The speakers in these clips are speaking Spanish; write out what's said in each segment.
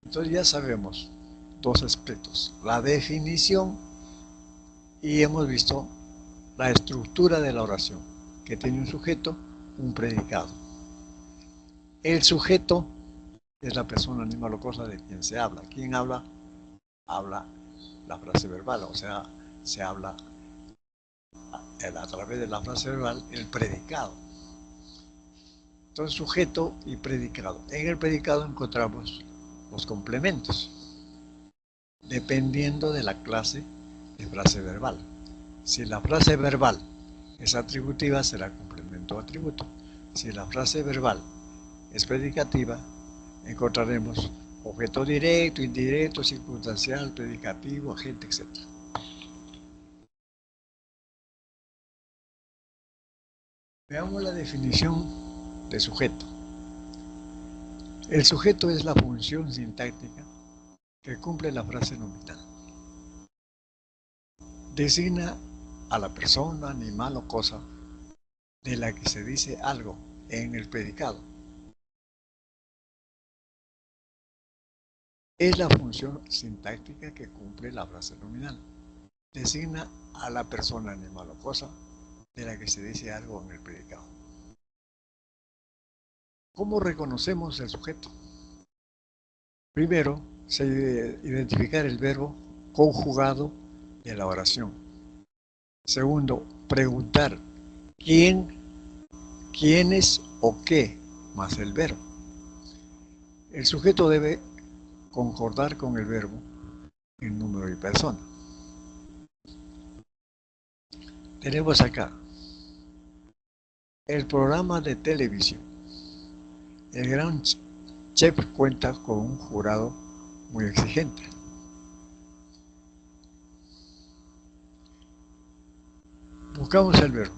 Entonces ya sabemos dos aspectos, la definición y hemos visto la estructura de la oración, que tiene un sujeto, un predicado. El sujeto es la persona, animal o cosa de quien se habla. ¿Quién habla? Habla la frase verbal, o sea, se habla a través de la frase verbal el predicado. Entonces, sujeto y predicado. En el predicado encontramos los complementos, dependiendo de la clase de frase verbal. Si la frase verbal es atributiva, será complemento o atributo. Si la frase verbal es predicativa, encontraremos objeto directo, indirecto, circunstancial, predicativo, agente, etc. Veamos la definición de sujeto. El sujeto es la función sintáctica que cumple la frase nominal. Designa a la persona, animal o cosa de la que se dice algo en el predicado. Es la función sintáctica que cumple la frase nominal. Designa a la persona, animal o cosa de la que se dice algo en el predicado. ¿Cómo reconocemos el sujeto? Primero, se debe identificar el verbo conjugado de la oración. Segundo, preguntar quién, quiénes o qué más el verbo. El sujeto debe concordar con el verbo en número y persona. Tenemos acá el programa de televisión. El gran chef cuenta con un jurado muy exigente. Buscamos el verbo.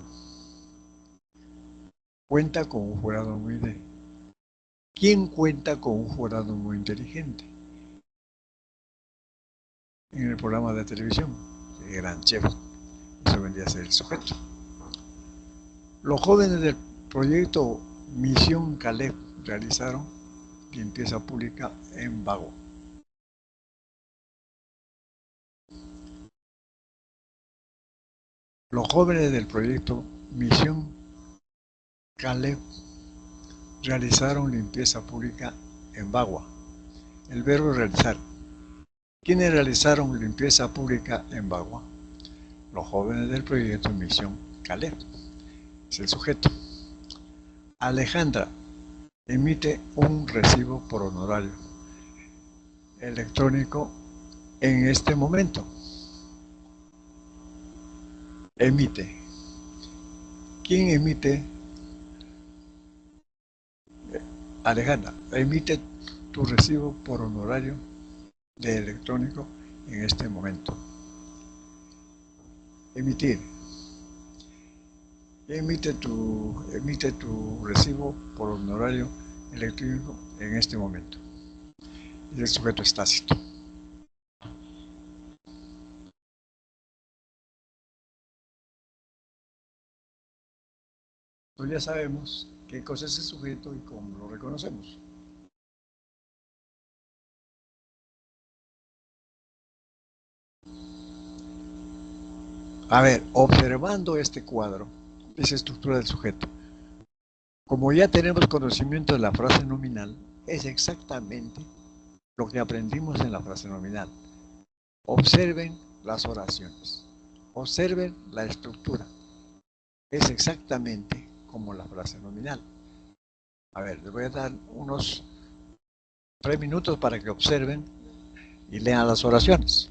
Cuenta con un jurado muy de. ¿Quién cuenta con un jurado muy inteligente? En el programa de televisión, el gran chef. Eso vendría a ser el sujeto. Los jóvenes del proyecto Misión Caleb realizaron limpieza pública en Bago. Los jóvenes del proyecto Misión Caleb realizaron limpieza pública en Bagua. El verbo realizar. ¿Quiénes realizaron limpieza pública en Bagua? Los jóvenes del proyecto Misión Caleb. Es el sujeto. Alejandra emite un recibo por honorario electrónico en este momento. Emite. ¿Quién emite? Alejandra, emite tu recibo por honorario de electrónico en este momento. Emitir. Emite tu recibo por honorario electrónico en este momento. Y el sujeto es tácito. Entonces ya sabemos qué cosa es el sujeto y cómo lo reconocemos. A ver, observando este cuadro, esa estructura del sujeto, como ya tenemos conocimiento de la frase nominal, es exactamente lo que aprendimos en la frase nominal. Observen las oraciones. Observen la estructura. Es exactamente como la frase nominal. A ver, les voy a dar unos 3 minutos para que observen y lean las oraciones.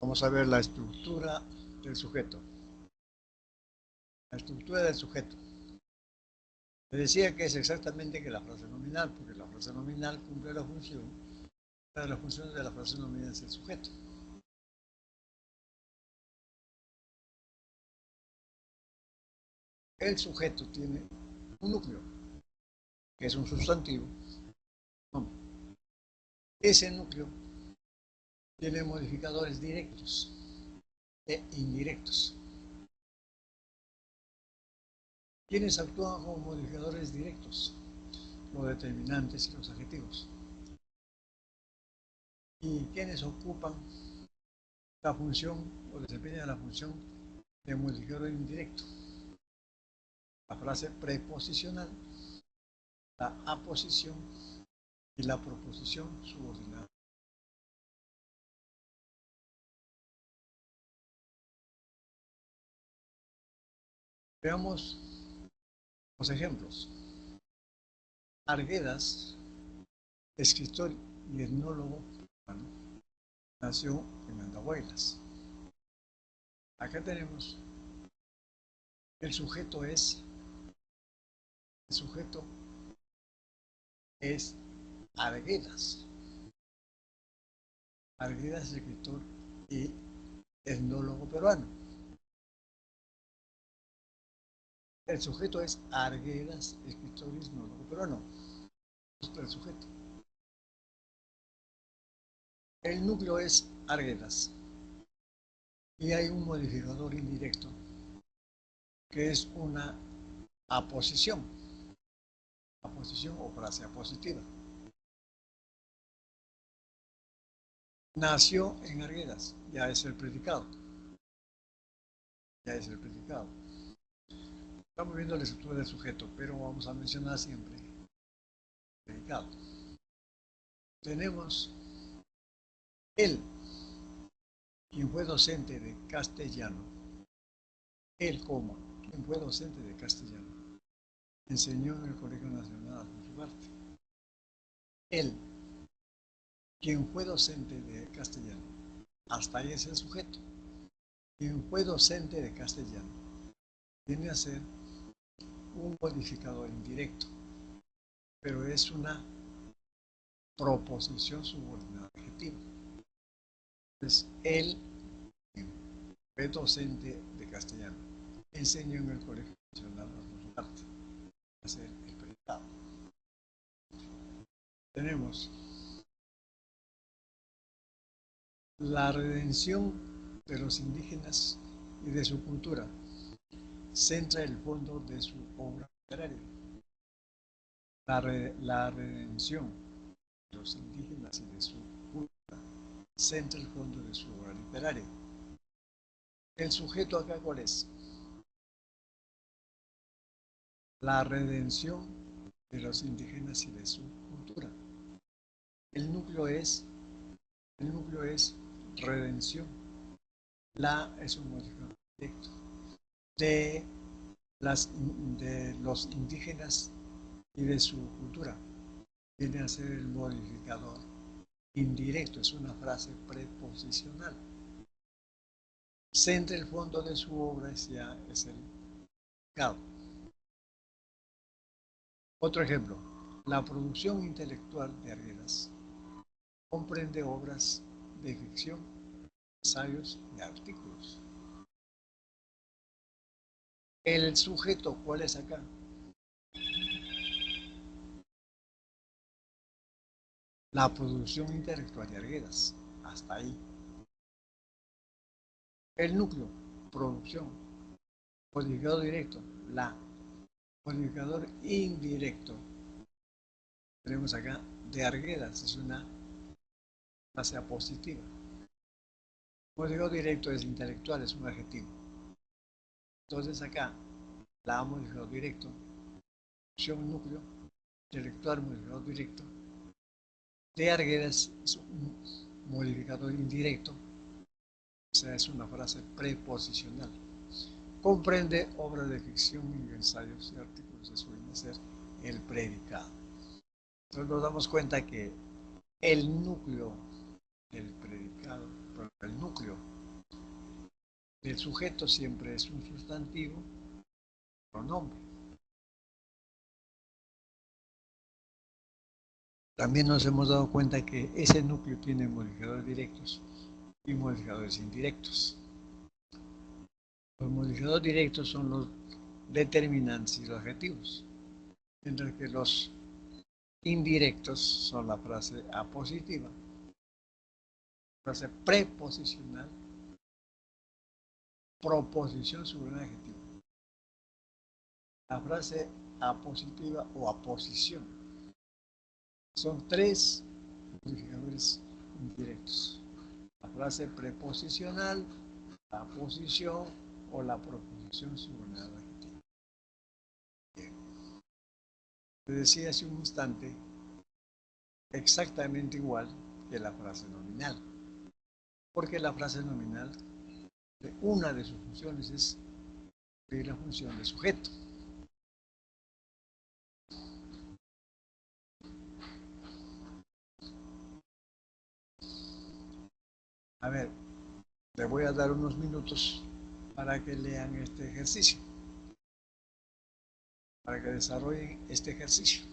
Vamos a ver la estructura del sujeto. La estructura del sujeto. Le decía que es exactamente que la frase nominal, porque la frase nominal cumple la función. Una de las funciones de la frase nominal es el sujeto. El sujeto tiene un núcleo, que es un sustantivo. Ese núcleo tiene modificadores directos e indirectos. ¿Quiénes actúan como modificadores directos? Los determinantes y los adjetivos. ¿Y quiénes ocupan la función o desempeñan la función de modificador indirecto? La frase preposicional, la aposición y la proposición subordinada. Veamos los ejemplos. Arguedas, escritor y etnólogo peruano, nació en Andahuaylas. Acá tenemos el sujeto es Arguedas. Arguedas, escritor y etnólogo peruano. El sujeto es Arguedas, escritor y etnólogo peruano. Esto es el sujeto. El núcleo es Arguedas. Y hay un modificador indirecto que es una aposición o frase apositiva. Nació en Arguedas, ya es el predicado. Estamos viendo la estructura del sujeto, pero vamos a mencionar siempre el predicado. Tenemos él, quien fue docente de castellano. Él, quien fue docente de castellano. Enseñó en el Colegio Nacional Alfonso Ugarte. Él, quien fue docente de castellano. Hasta ahí es el sujeto. Quien fue docente de castellano viene a ser un modificador indirecto, pero es una proposición subordinada adjetiva. Entonces, él fue docente de castellano, enseñó en el Colegio Nacional Alfonso Ugarte, a ser el predicado. Tenemos la redención de los indígenas y de su cultura centra el fondo de su obra literaria. La redención de los indígenas y de su cultura centra el fondo de su obra literaria. ¿El sujeto acá cuál es? La redención de los indígenas y de su cultura. El núcleo es redención. La es un modificador directo de los indígenas y de su cultura. Viene a ser el modificador indirecto, es una frase preposicional. Centra el fondo de su obra, ya es el predicado. Otro ejemplo, la producción intelectual de Arguedas comprende obras de ficción, ensayos y artículos. El sujeto, ¿cuál es acá? La producción intelectual de Arguedas, hasta ahí. El núcleo, producción, modificador directo, la. Modificador indirecto, tenemos acá de Arguedas, es una frase apositiva. Modificador directo es intelectual, es un adjetivo. Entonces acá, la modificador directo, función núcleo, intelectual, modificador directo. De Arguedas es un modificador indirecto, o sea, es una frase preposicional. Comprende obras de ficción, ensayos y artículos, eso viene a ser el predicado. Entonces nos damos cuenta que el núcleo del predicado, el núcleo el sujeto siempre es un sustantivo, pronombre. También nos hemos dado cuenta que ese núcleo tiene modificadores directos y modificadores indirectos. Los modificadores directos son los determinantes y los adjetivos, mientras que los indirectos son la frase apositiva, frase preposicional, proposición sobre un adjetivo. La frase apositiva o aposición son tres modificadores indirectos: la frase preposicional, la aposición o la proposición subordinada al adjetivo. Les decía hace un instante, exactamente igual que la frase nominal, porque la frase nominal, una de sus funciones es cumplir la función de sujeto. A ver, les voy a dar unos minutos para que lean este ejercicio, para que desarrollen este ejercicio.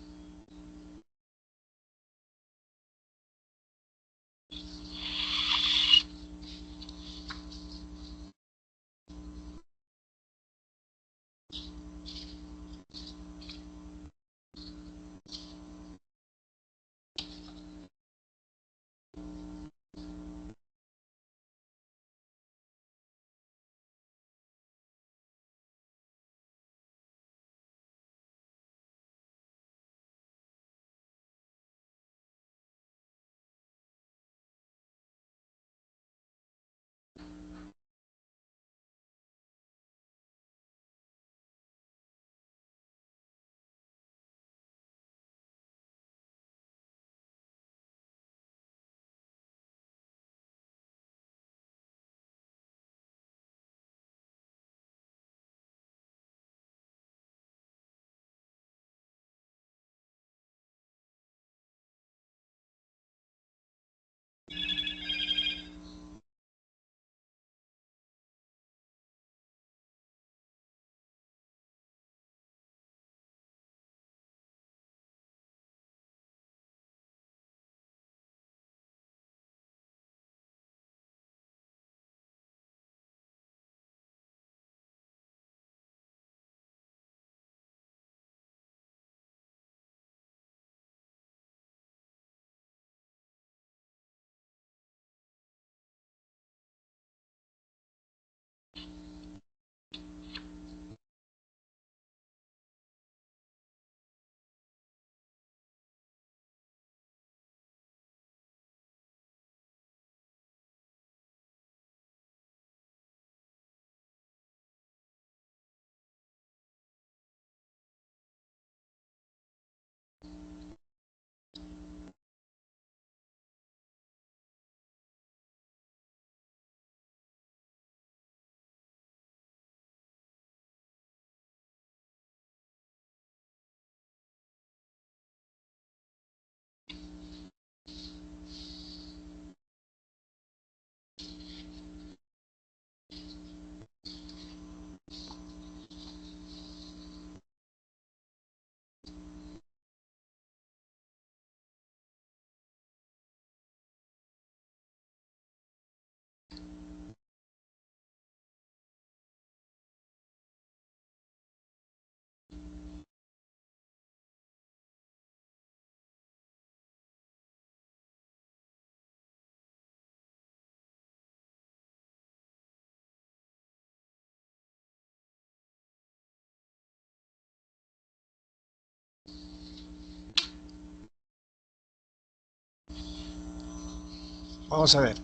Vamos a ver.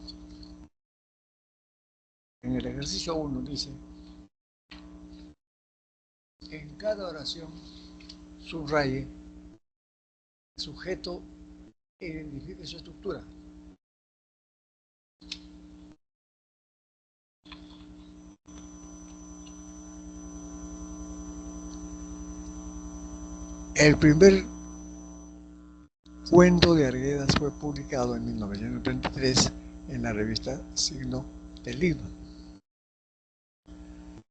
En el ejercicio 1 dice, en cada oración subraye el sujeto e identifique su estructura. El primer cuento de Arguedas fue publicado en 1933 en la revista Signo de Lima.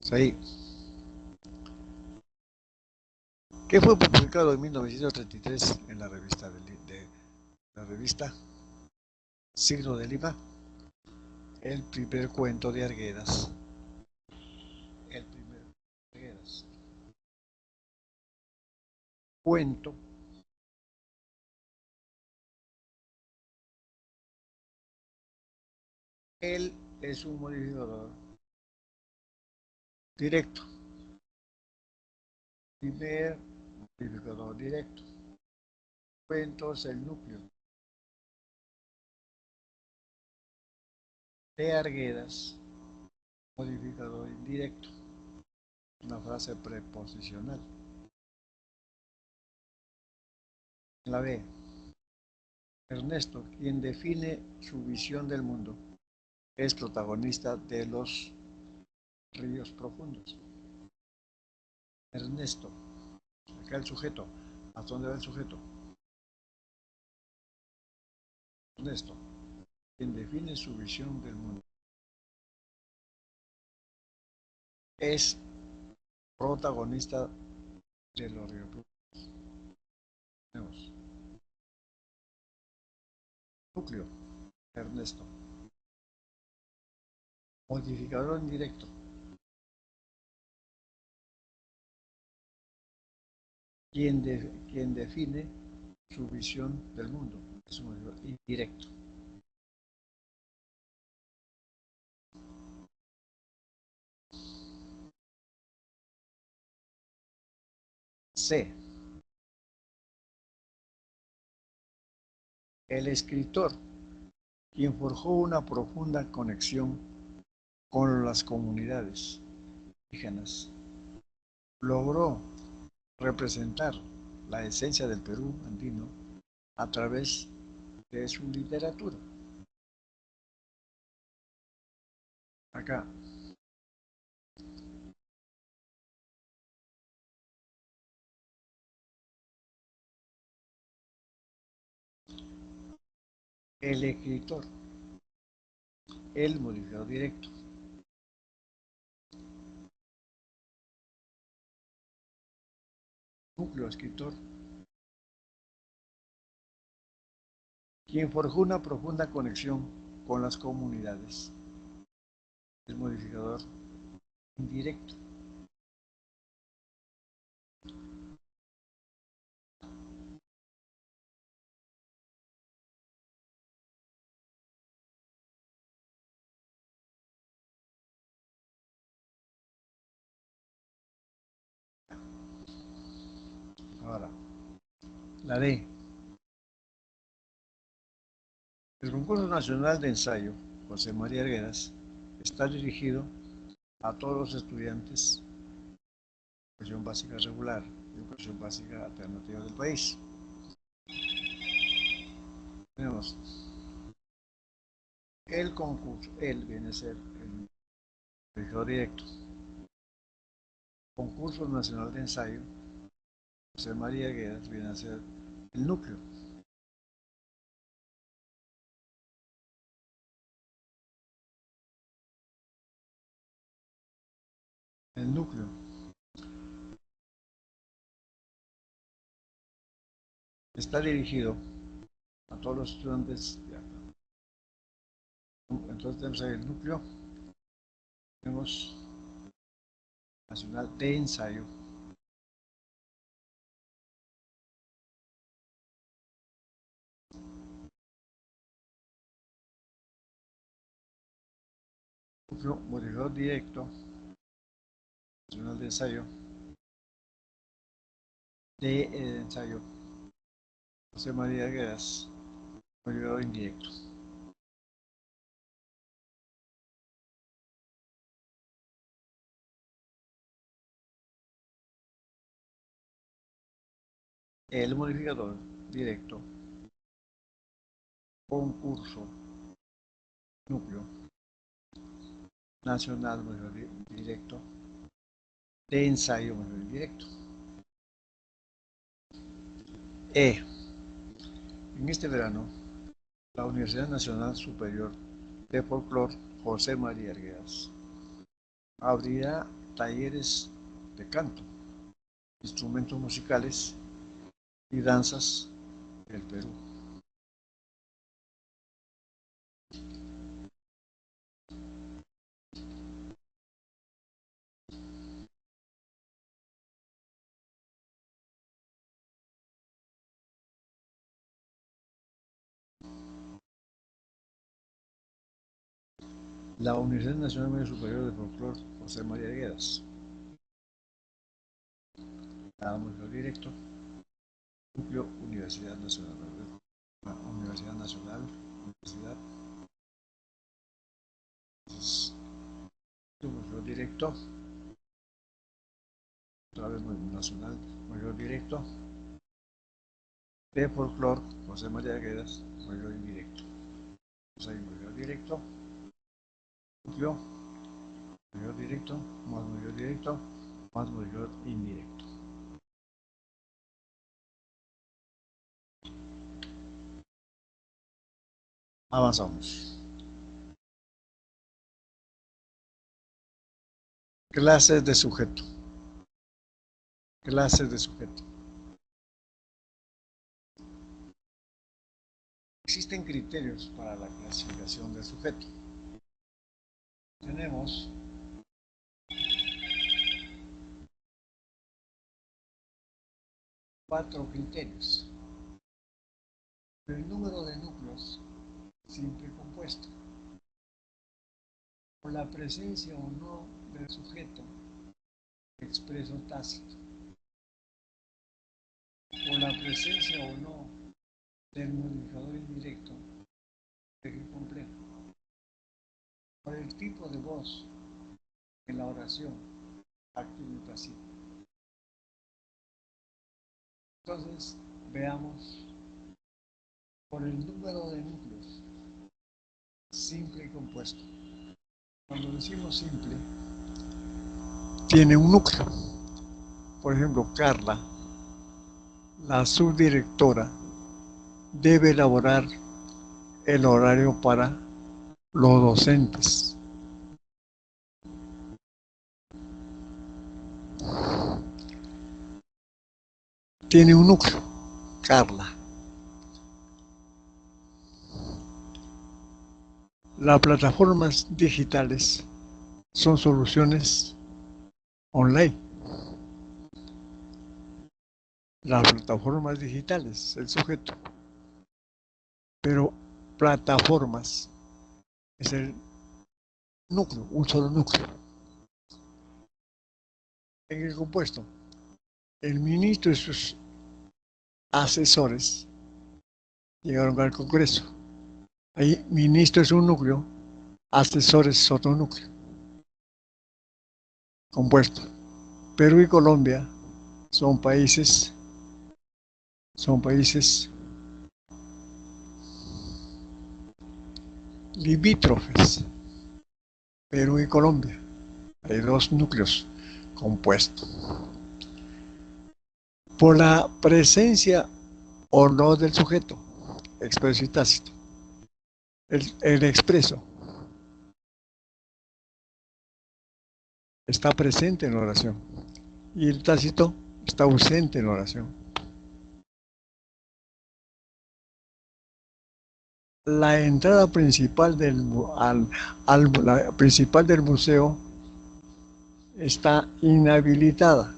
Ahí. ¿Qué fue publicado en 1933 en la revista la revista Signo de Lima? El primer cuento de Arguedas. El primer Arguedas. Cuento. Él es un modificador directo. Primer modificador directo. Cuento es el núcleo de Arguedas, modificador indirecto. Una frase preposicional. La B. Ernesto, quien define su visión del mundo, es protagonista de los ríos profundos. Ernesto, acá el sujeto. ¿Hasta dónde va el sujeto? Ernesto, quien define su visión del mundo, es protagonista de los ríos profundos. Núcleo, Ernesto. Modificador indirecto. Quien define su visión del mundo. Es un modificador indirecto. C. El escritor, quien forjó una profunda conexión con las comunidades indígenas, logró representar la esencia del Perú andino a través de su literatura. Acá. El escritor, el modificador directo. Núcleo escritor, quien forjó una profunda conexión con las comunidades. El modificador indirecto. Ahora, la D. El concurso nacional de ensayo José María Arguedas está dirigido a todos los estudiantes de educación básica regular y educación básica alternativa del país. Tenemos el concurso, él viene a ser el modificador directo. Concurso nacional de ensayo José María Arguedas viene a ser el núcleo. El núcleo está dirigido a todos los estudiantes. Entonces tenemos ahí el núcleo, tenemos nacional de ensayo, núcleo modificador directo, nacional de ensayo, de ensayo José María Arguedas, modificador indirecto. El modificador directo, concurso, núcleo, nacional modificador directo, de ensayo modificador directo. En este verano, la Universidad Nacional Superior de Folclor José María Arguedas abrirá talleres de canto, instrumentos musicales y danzas del Perú. La Universidad Nacional Medio Superior de Folclore José María Arguedas. Damos lo directo. Núcleo Universidad Nacional. Universidad Nacional. Universidad. Entonces, lo directo. Otra vez nacional. Mayor directo. De Folclore José María Arguedas. Mayor indirecto. Entonces hay mayor directo. Núcleo. Mayor directo. Más mayor directo. Más mayor indirecto. Avanzamos. Clases de sujeto. Clases de sujeto. Existen criterios para la clasificación del sujeto. Tenemos cuatro criterios. El número de núcleos simple compuesto, por la presencia o no del sujeto expreso tácito, por la presencia o no del modificador indirecto complejo, por el tipo de voz en la oración activo y pasivo. Entonces, veamos por el número de núcleos simple y compuesto. Cuando decimos simple, tiene un núcleo. Por ejemplo, Carla, la subdirectora, debe elaborar el horario para los docentes. Tiene un núcleo, Carla. Las plataformas digitales son soluciones online. Las plataformas digitales, el sujeto. Pero plataformas es el núcleo, un solo núcleo. En el compuesto, el ministro y sus asesores llegaron al Congreso. Ahí, ministro es un núcleo, asesores es otro núcleo. Compuesto. Perú y Colombia son países limítrofes. Perú y Colombia. Hay dos núcleos compuestos. Por la presencia o no del sujeto, expreso y tácito. El expreso está presente en la oración y el tácito está ausente en la oración. La entrada principal del museo está inhabilitada.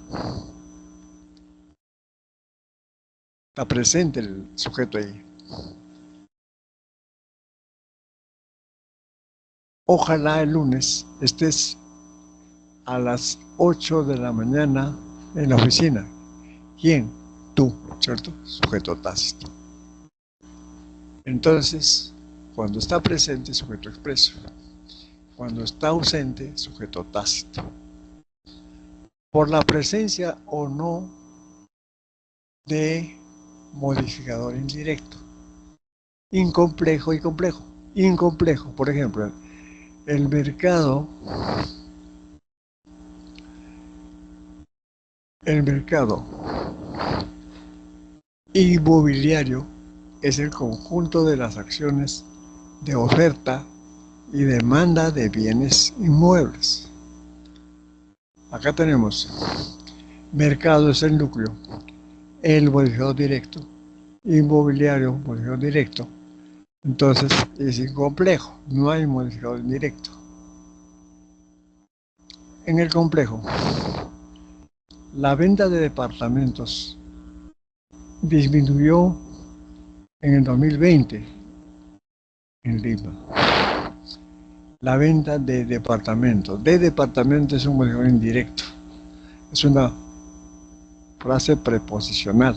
Está presente el sujeto ahí. Ojalá el lunes estés a las 8 de la mañana en la oficina. ¿Quién? Tú, ¿cierto? Sujeto tácito. Entonces, cuando está presente, sujeto expreso. Cuando está ausente, sujeto tácito. Por la presencia o no de modificador indirecto. Incomplejo y complejo. Incomplejo, por ejemplo, el mercado inmobiliario es el conjunto de las acciones de oferta y demanda de bienes inmuebles. Acá tenemos mercado es el núcleo, el modificador directo, inmobiliario, modificador directo. Entonces es incomplejo, no hay modificador indirecto. En el complejo, la venta de departamentos disminuyó en el 2020 en Lima. La venta de departamentos. De departamento es un modificador indirecto. Es una frase preposicional.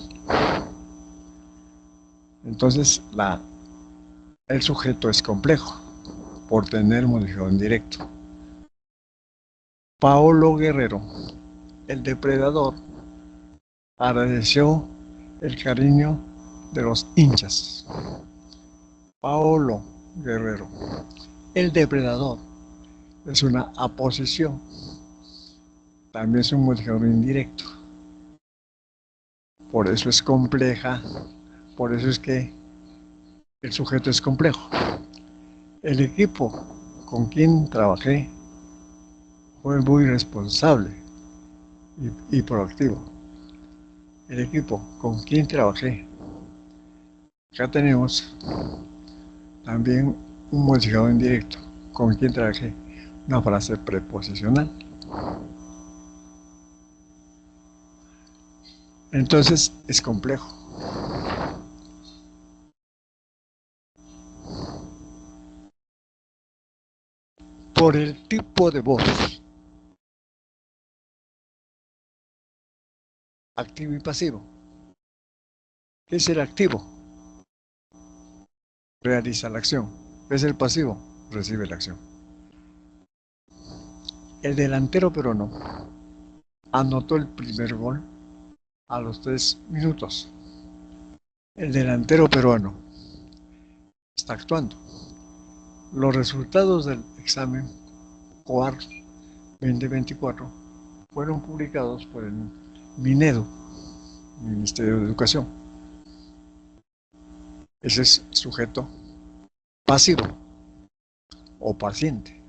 Entonces, el sujeto es complejo por tener modificador indirecto. Paolo Guerrero, el depredador, agradeció el cariño de los hinchas. Paolo Guerrero, el depredador, es una aposición. También es un modificador indirecto. Por eso es compleja, por eso es que el sujeto es complejo. El equipo con quien trabajé fue muy responsable y proactivo. El equipo con quien trabajé. Acá tenemos también un modificador indirecto. Con quien trabajé. Una frase preposicional. Entonces es complejo. Por el tipo de voz. Activo y pasivo. ¿Qué es el activo? Realiza la acción. ¿Qué es el pasivo? Recibe la acción. El delantero peruano anotó el primer gol a los 3 minutos. El delantero peruano está actuando. Los resultados del examen COAR 2024 fueron publicados por el Minedo, Ministerio de Educación. Ese es sujeto pasivo o paciente.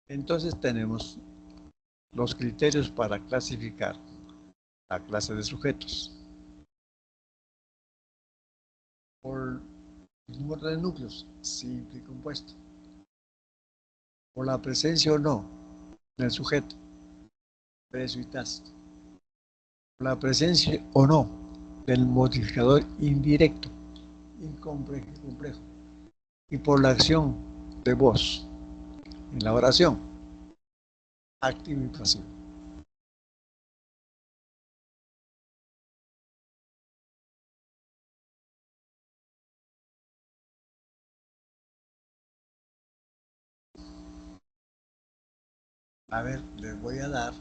Entonces tenemos los criterios para clasificar la clase de sujetos. Por el número de núcleos, simple y compuesto. Por la presencia o no del sujeto, preso y tácito. Por la presencia o no del modificador indirecto, incomplejo y complejo. Y por la acción de voz en la oración, activo y pasivo. A ver, les voy a dar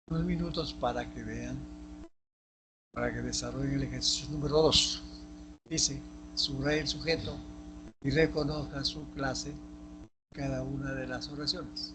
unos minutos para que vean, para que desarrollen el ejercicio número 2. Dice, subraya el sujeto y reconozca su clase en cada una de las oraciones.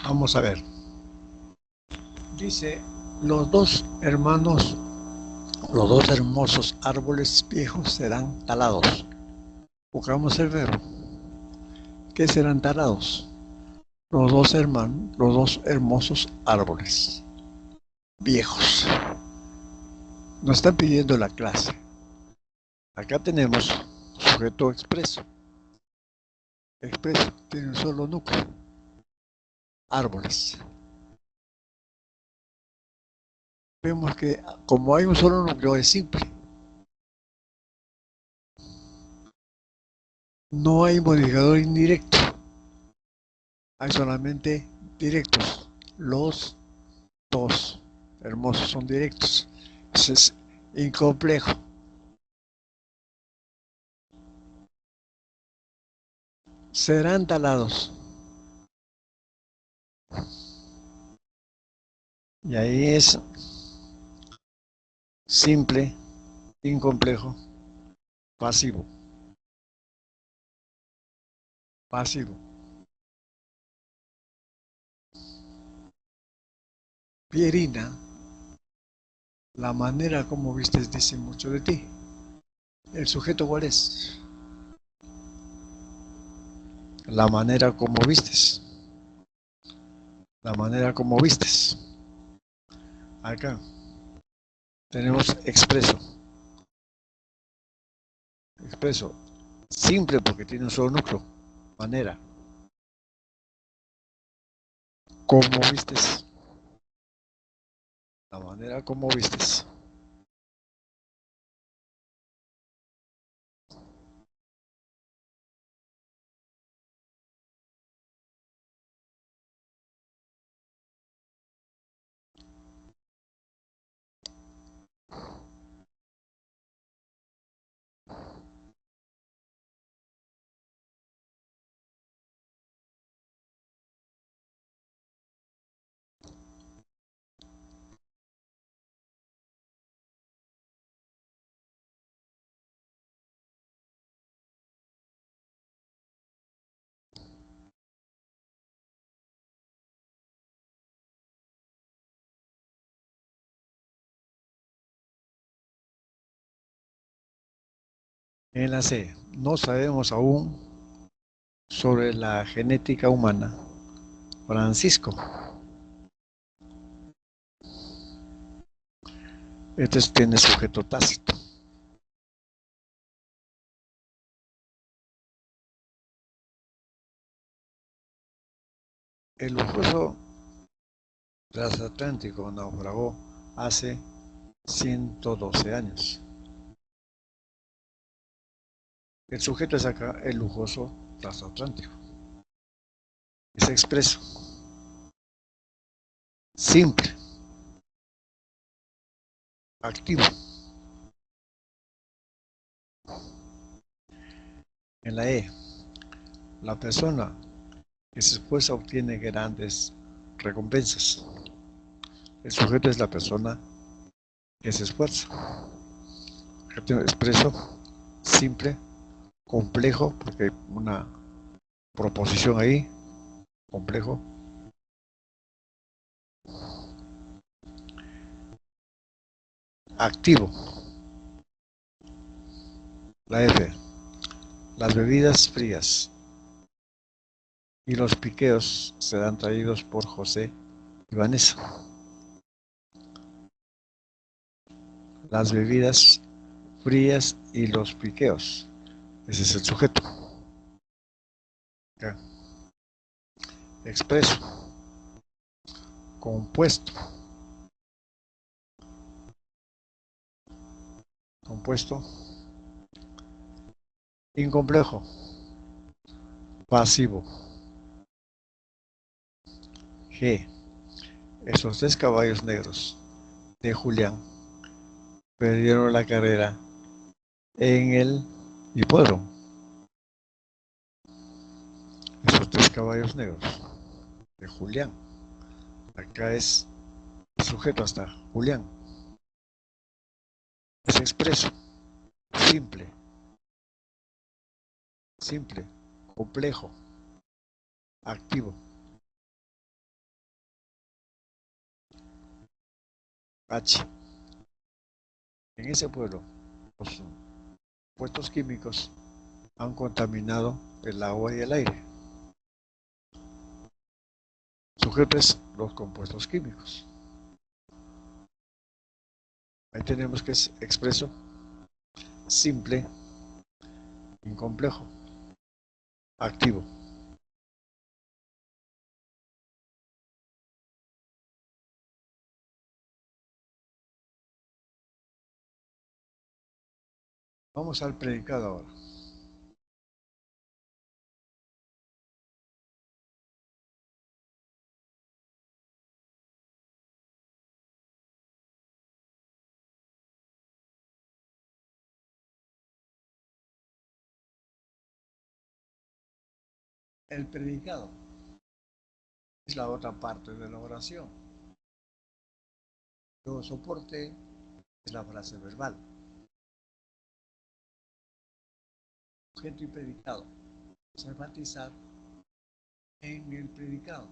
Vamos a ver. Dice, los dos hermanos, los dos hermosos árboles viejos serán talados. Buscamos el verbo. ¿Qué serán talados? Los dos hermanos, los dos hermosos árboles viejos. Nos están pidiendo la clase. Acá tenemos sujeto expreso. Expreso tiene un solo núcleo. Árboles. Vemos que como hay un solo núcleo es simple. No hay modificador indirecto. Hay solamente directos. Los dos hermosos son directos. Eso es incomplejo. Serán talados. Y ahí es simple, incomplejo, pasivo. Pasivo. Pierina, la manera como vistes dice mucho de ti. ¿El sujeto cuál es? La manera como vistes. La manera como vistes. Acá tenemos expreso. Expreso. Simple porque tiene un solo núcleo. Manera. ¿Cómo vistes? La manera como vistes. En la C, no sabemos aún sobre la genética humana. Francisco. Este tiene sujeto tácito. El lujoso transatlántico naufragó hace 112 años. El sujeto es acá el lujoso transatlántico. Es expreso, simple, activo. En la E, la persona que se esfuerza obtiene grandes recompensas. El sujeto es la persona que se esfuerza. Expreso, simple, complejo, porque hay una proposición ahí, complejo. Activo. La F, las bebidas frías y los piqueos serán traídos por José y Vanessa. Las bebidas frías y los piqueos. Ese es el sujeto. Acá. Expreso. Compuesto. Compuesto. Incomplejo. Pasivo. G. Esos 3 caballos negros de Julián perdieron la carrera en el hipódromo. Esos 3 caballos negros de Julián. Acá es sujeto hasta Julián. Es expreso, simple, simple, complejo, activo. H. En ese pueblo, los compuestos químicos han contaminado el agua y el aire. Sujetos los compuestos químicos. Ahí tenemos que es expreso, simple, incomplejo, activo. Vamos al predicado ahora. El predicado es la otra parte de la oración. Luego soporte es la frase verbal. Sujeto y predicado. Vamos a enfatizar en el predicado.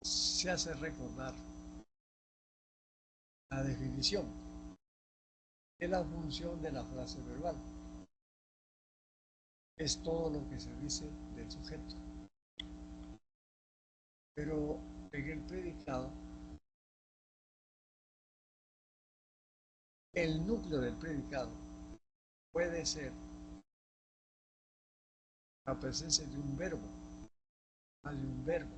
Se hace recordar la definición de la función de la frase verbal. Es todo lo que se dice del sujeto. Pero en el predicado, el núcleo del predicado puede ser la presencia de un verbo, más de un verbo,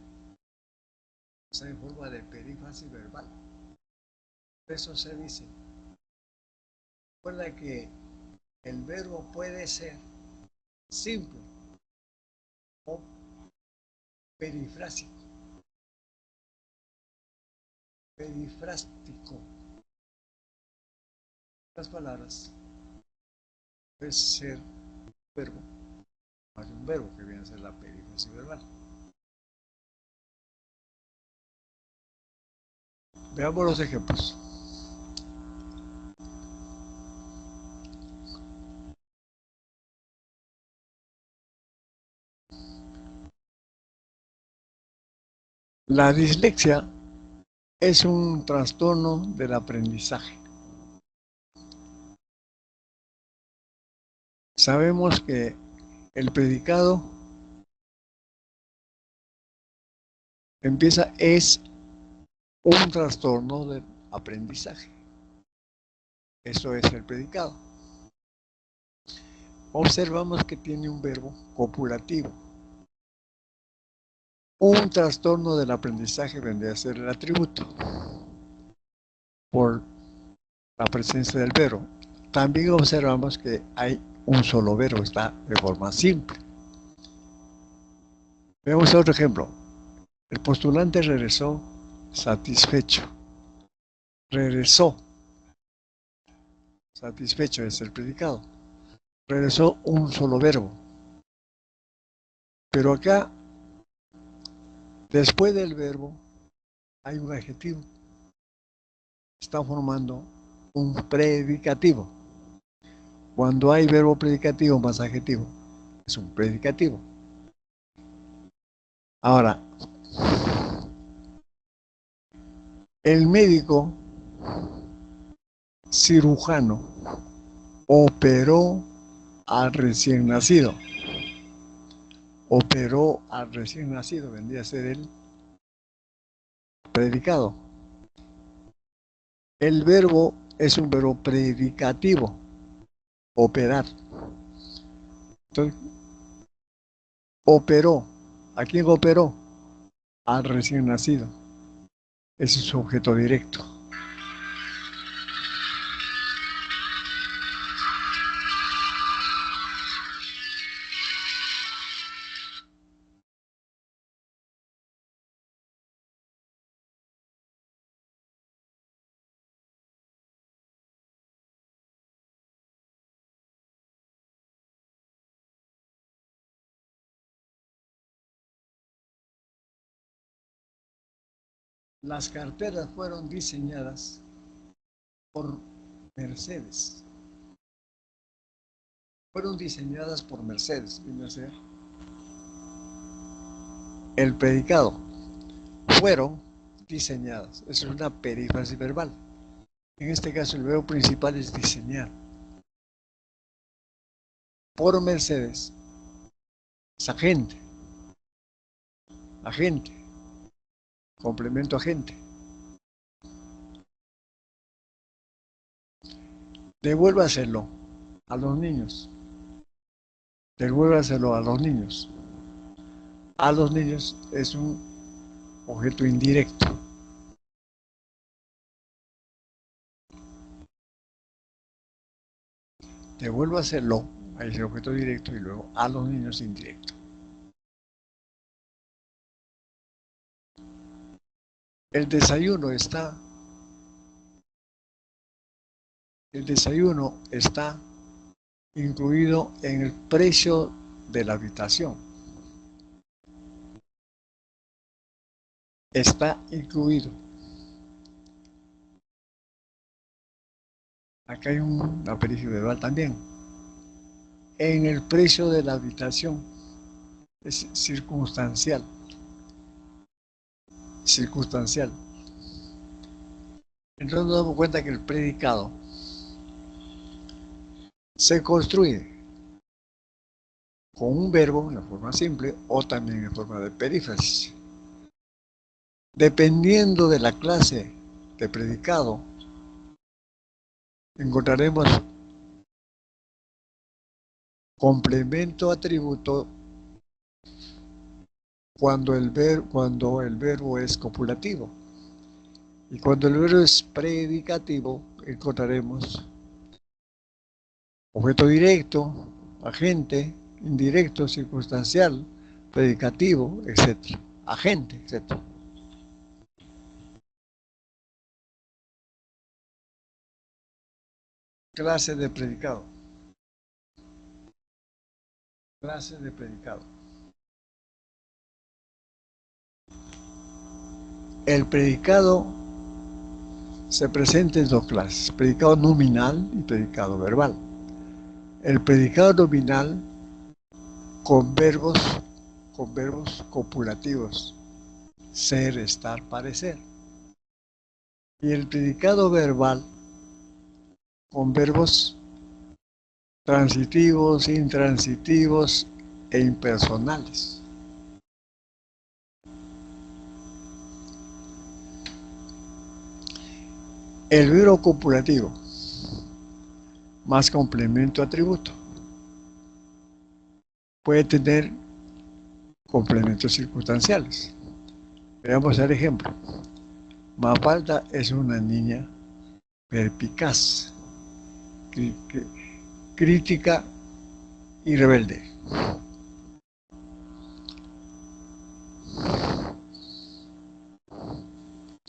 o sea, en forma de perífrasis verbal. Por eso se dice, recuerda que el verbo puede ser simple o perifrásico. Perifrástico. Las palabras puede ser un verbo, más de un verbo que viene a ser la perífrasis verbal. Veamos los ejemplos. La dislexia es un trastorno del aprendizaje. Sabemos que el predicado es un trastorno del aprendizaje. Eso es el predicado. Observamos que tiene un verbo copulativo. Un trastorno del aprendizaje vendría a ser el atributo por la presencia del verbo. También observamos que hay un solo verbo, está de forma simple. Veamos otro ejemplo. El postulante regresó satisfecho. Regresó. Satisfecho es el predicado. Regresó un solo verbo. Pero acá, después del verbo, hay un adjetivo. Está formando un predicativo. Cuando hay verbo predicativo más adjetivo, es un predicativo. Ahora, el médico cirujano operó al recién nacido. Operó al recién nacido, vendría a ser el predicado. El verbo es un verbo predicativo, operar. Entonces, operó. ¿A quién operó? Al recién nacido. Ese es su objeto directo. Las carteras fueron diseñadas por Mercedes. Fueron diseñadas por Mercedes, viene a ser el predicado. Fueron diseñadas. Eso es una perífrasis verbal. En este caso, el verbo principal es diseñar. Por Mercedes. Es agente. Agente. Complemento agente. Devuélvaselo a los niños. Devuélvaselo a los niños. A los niños es un objeto indirecto. Devuélvaselo a ese objeto directo y luego a los niños indirecto. El desayuno está incluido en el precio de la habitación. Está incluido. Acá hay una perífrasis verbal también. En el precio de la habitación es circunstancial. Circunstancial. Entonces nos damos cuenta que el predicado se construye con un verbo en forma simple o también en forma de perífrasis. Dependiendo de la clase de predicado, encontraremos complemento atributo cuando el verbo es copulativo. Y cuando el verbo es predicativo, encontraremos objeto directo, agente, indirecto, circunstancial, predicativo, etc. Agente, etc. Clase de predicado. Clase de predicado. El predicado se presenta en dos clases, predicado nominal y predicado verbal. El predicado nominal con verbos copulativos, ser, estar, parecer. Y el predicado verbal con verbos transitivos, intransitivos e impersonales. El verbo copulativo más complemento atributo puede tener complementos circunstanciales. Veamos el ejemplo. Mafalda es una niña perspicaz, crítica y rebelde.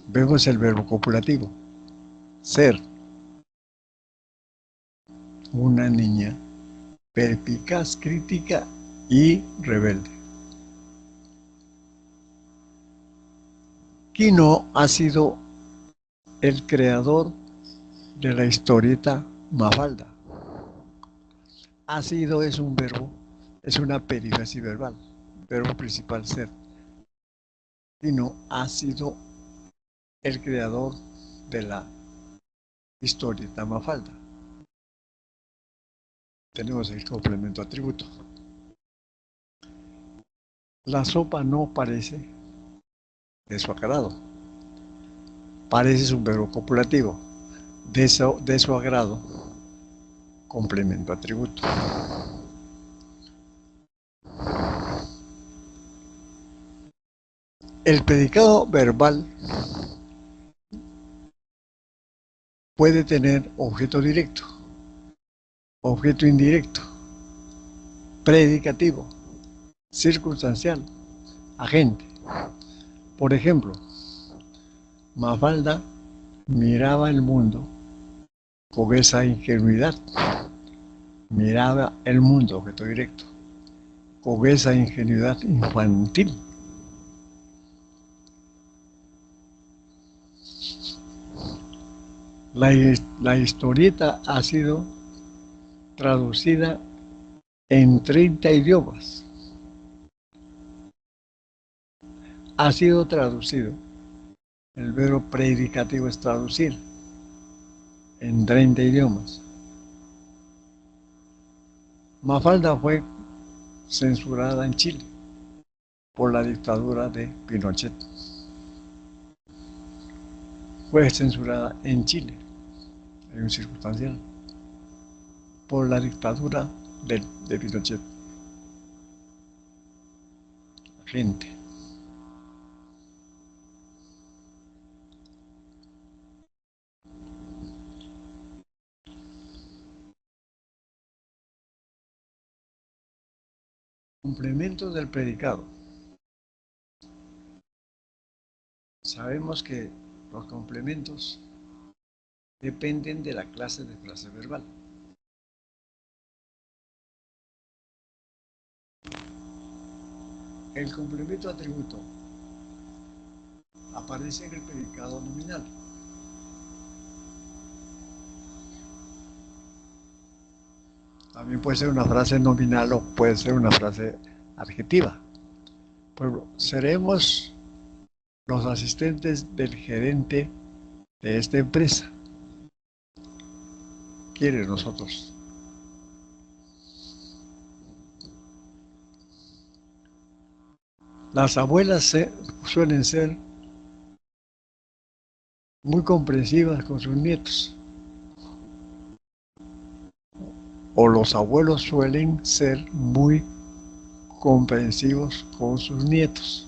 Vemos el verbo copulativo. Ser una niña perspicaz, crítica y rebelde. Quino ha sido el creador de la historieta Mafalda. Ha sido es un verbo, es una perífrasis verbal, verbo principal ser. Quino ha sido el creador de la historieta Mafalda. Tenemos el complemento atributo. La sopa no parece de su agrado. Parece es un verbo copulativo. De su agrado, complemento atributo. El predicado verbal puede tener objeto directo, objeto indirecto, predicativo, circunstancial, agente. Por ejemplo, Mafalda miraba el mundo con esa ingenuidad. Miraba el mundo, objeto directo, con esa ingenuidad infantil. La historieta ha sido traducida en 30 idiomas. Ha sido traducido. El verbo predicativo es traducir en 30 idiomas. Mafalda fue censurada en Chile por la dictadura de Pinochet. Fue censurada en Chile, en un circunstancial, por la dictadura de Pinochet. Gente. Complementos del predicado. Sabemos que los complementos dependen de la clase de frase verbal. El complemento atributo aparece en el predicado nominal. También puede ser una frase nominal o puede ser una frase adjetiva. Pues seremos los asistentes del gerente de esta empresa. Quiere nosotros. Las abuelas suelen ser muy comprensivas con sus nietos. O los abuelos suelen ser muy comprensivos con sus nietos.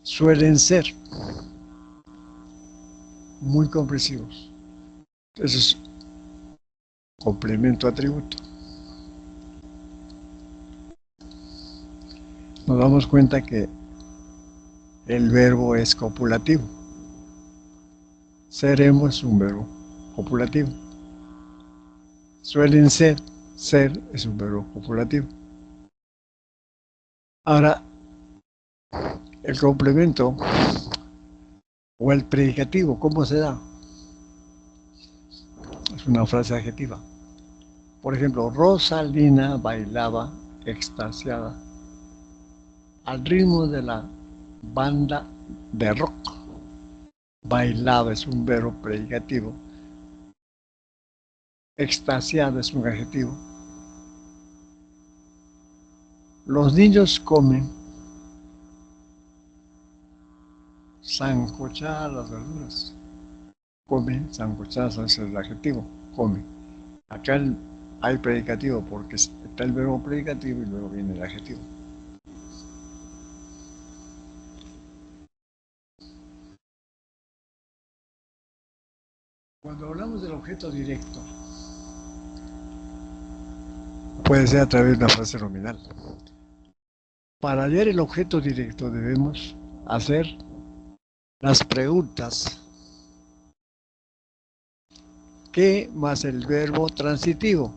Suelen ser muy comprensivos. Eso es complemento atributo. Nos damos cuenta que el verbo es copulativo. Seremos un verbo copulativo. Suelen ser es un verbo copulativo. Ahora, el complemento o el predicativo, ¿cómo se da? Es una frase adjetiva. Por ejemplo, Rosalina bailaba extasiada al ritmo de la banda de rock. Bailaba es un verbo predicativo. Extasiada es un adjetivo. Los niños comen sancochadas las verduras. Come, sancochazo es el adjetivo, come. Acá hay predicativo porque está el verbo predicativo y luego viene el adjetivo. Cuando hablamos del objeto directo, puede ser a través de una frase nominal. Para hallar el objeto directo debemos hacer las preguntas ¿qué más el verbo transitivo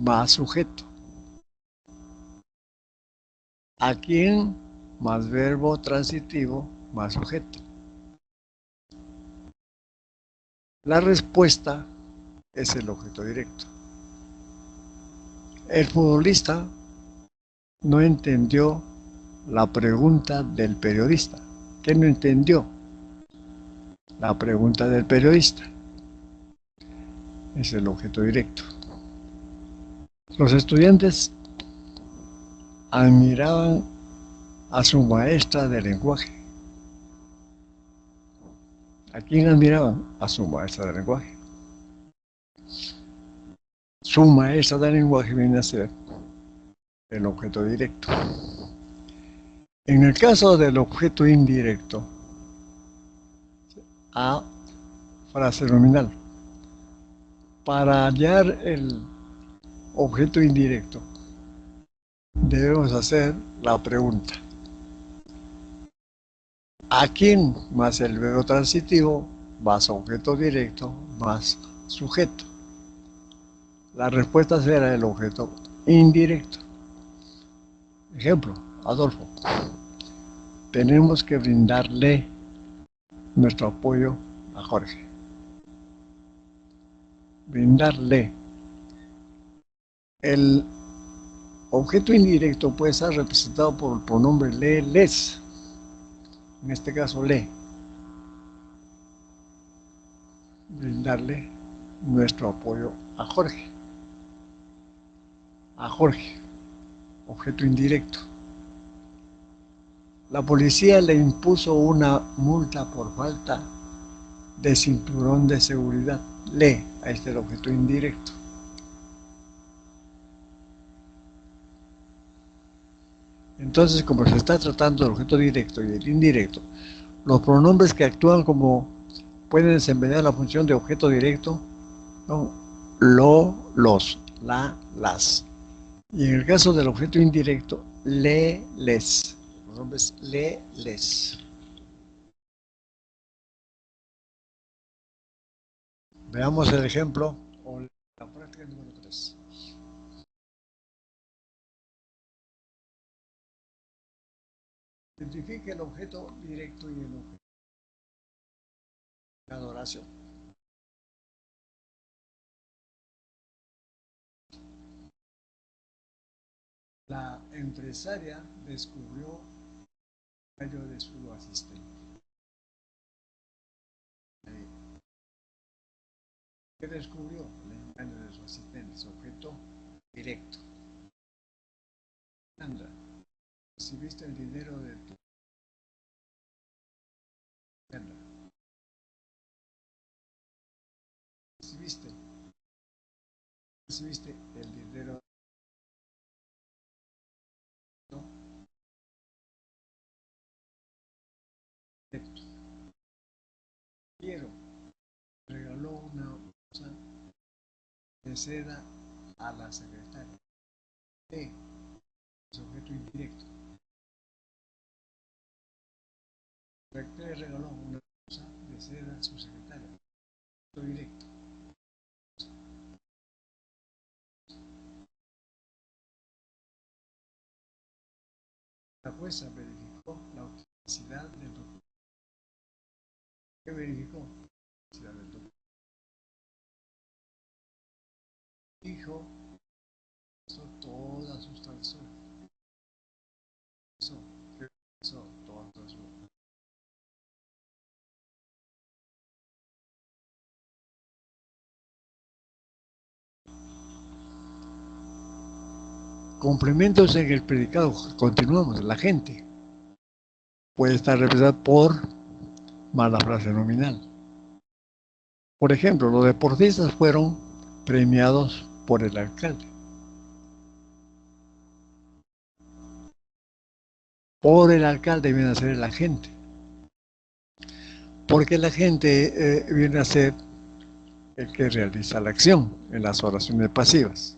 más sujeto? ¿A quién más verbo transitivo más sujeto? La respuesta es el objeto directo. El futbolista no entendió la pregunta del periodista. ¿Qué no entendió? La pregunta del periodista. Es el objeto directo. Los estudiantes admiraban a su maestra de lenguaje. ¿A quién admiraban? A su maestra de lenguaje. Su maestra de lenguaje viene a ser el objeto directo. En el caso del objeto indirecto, a frase nominal. Para hallar el objeto indirecto, debemos hacer la pregunta. ¿A quién más el verbo transitivo más objeto directo más sujeto? La respuesta será el objeto indirecto. Ejemplo, Adolfo. Tenemos que brindarle nuestro apoyo a Jorge. Brindarle. El objeto indirecto puede ser representado por el pronombre le, les. En este caso, le. Brindarle nuestro apoyo a Jorge. A Jorge. Objeto indirecto. La policía le impuso una multa por falta de cinturón de seguridad. Le, ahí está el objeto indirecto. Entonces, como se está tratando del objeto directo y el indirecto, los pronombres que actúan como pueden desempeñar la función de objeto directo son lo, los, la, las. Y en el caso del objeto indirecto, le, les. Los pronombres le, les. Veamos el ejemplo o la práctica número 3. Identifique el objeto directo y el objeto de adoración. La empresaria descubrió el engaño de su asistente. ¿Qué descubrió? El engaño de su asistente, su objeto directo. Sandra, recibiste el dinero de tu Sandra. Recibiste el dinero directo. Quiero regaló una bolsa de seda a la secretaria. E, sujeto indirecto. La secretaria regaló una bolsa de seda a su secretaria. Sujeto directo. La jueza verificó la autenticidad del documento. ¿Qué verificó? La autenticidad del documento. Dijo todas sus travesuras. ¿Qué hizo? Todas sus travesuras. Complementos en el predicado. Continuamos. La gente puede estar representada por más la frase nominal. Por ejemplo, los deportistas fueron premiados por el alcalde. Por el alcalde viene a ser la gente. Porque la gente viene a ser el que realiza la acción en las oraciones pasivas.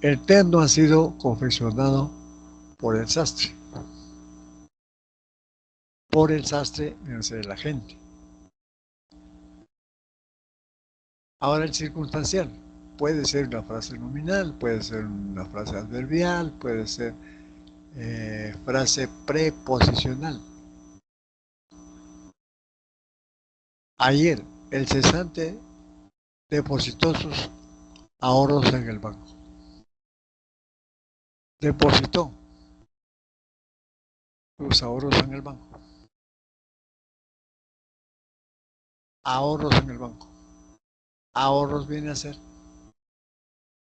El terno ha sido confeccionado por el sastre. Por el sastre viene a ser la gente. Ahora el circunstancial. Puede ser una frase nominal, puede ser una frase adverbial, puede ser frase preposicional. Ayer el cesante depositó sus ahorros en el banco. Depositó sus ahorros en el banco. Ahorros en el banco. Ahorros viene a ser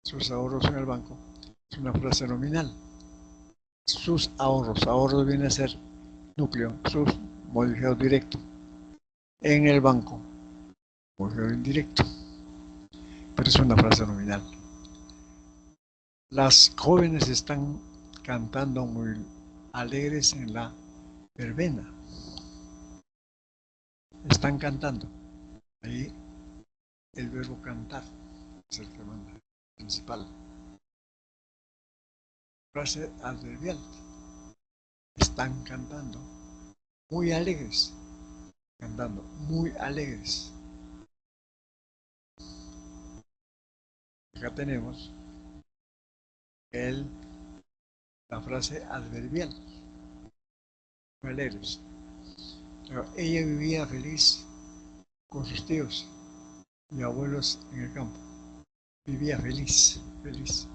sus ahorros en el banco. Es una frase nominal. Sus ahorros. Ahorros viene a ser núcleo. Sus modificado directo. En el banco. Modificado indirecto. Pero es una frase nominal. Las jóvenes están cantando muy alegres en la verbena. Están cantando. Ahí el verbo cantar es el que manda, principal. Frase adverbial. Están cantando. Muy alegres. Cantando. Muy alegres. Acá tenemos la frase adverbial. Muy alegres. Pero ella vivía feliz con sus tíos y abuelos en el campo. Vivía feliz, feliz.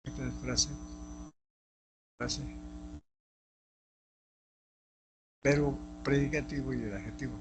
Esta es frase, verbo predicativo y el adjetivo.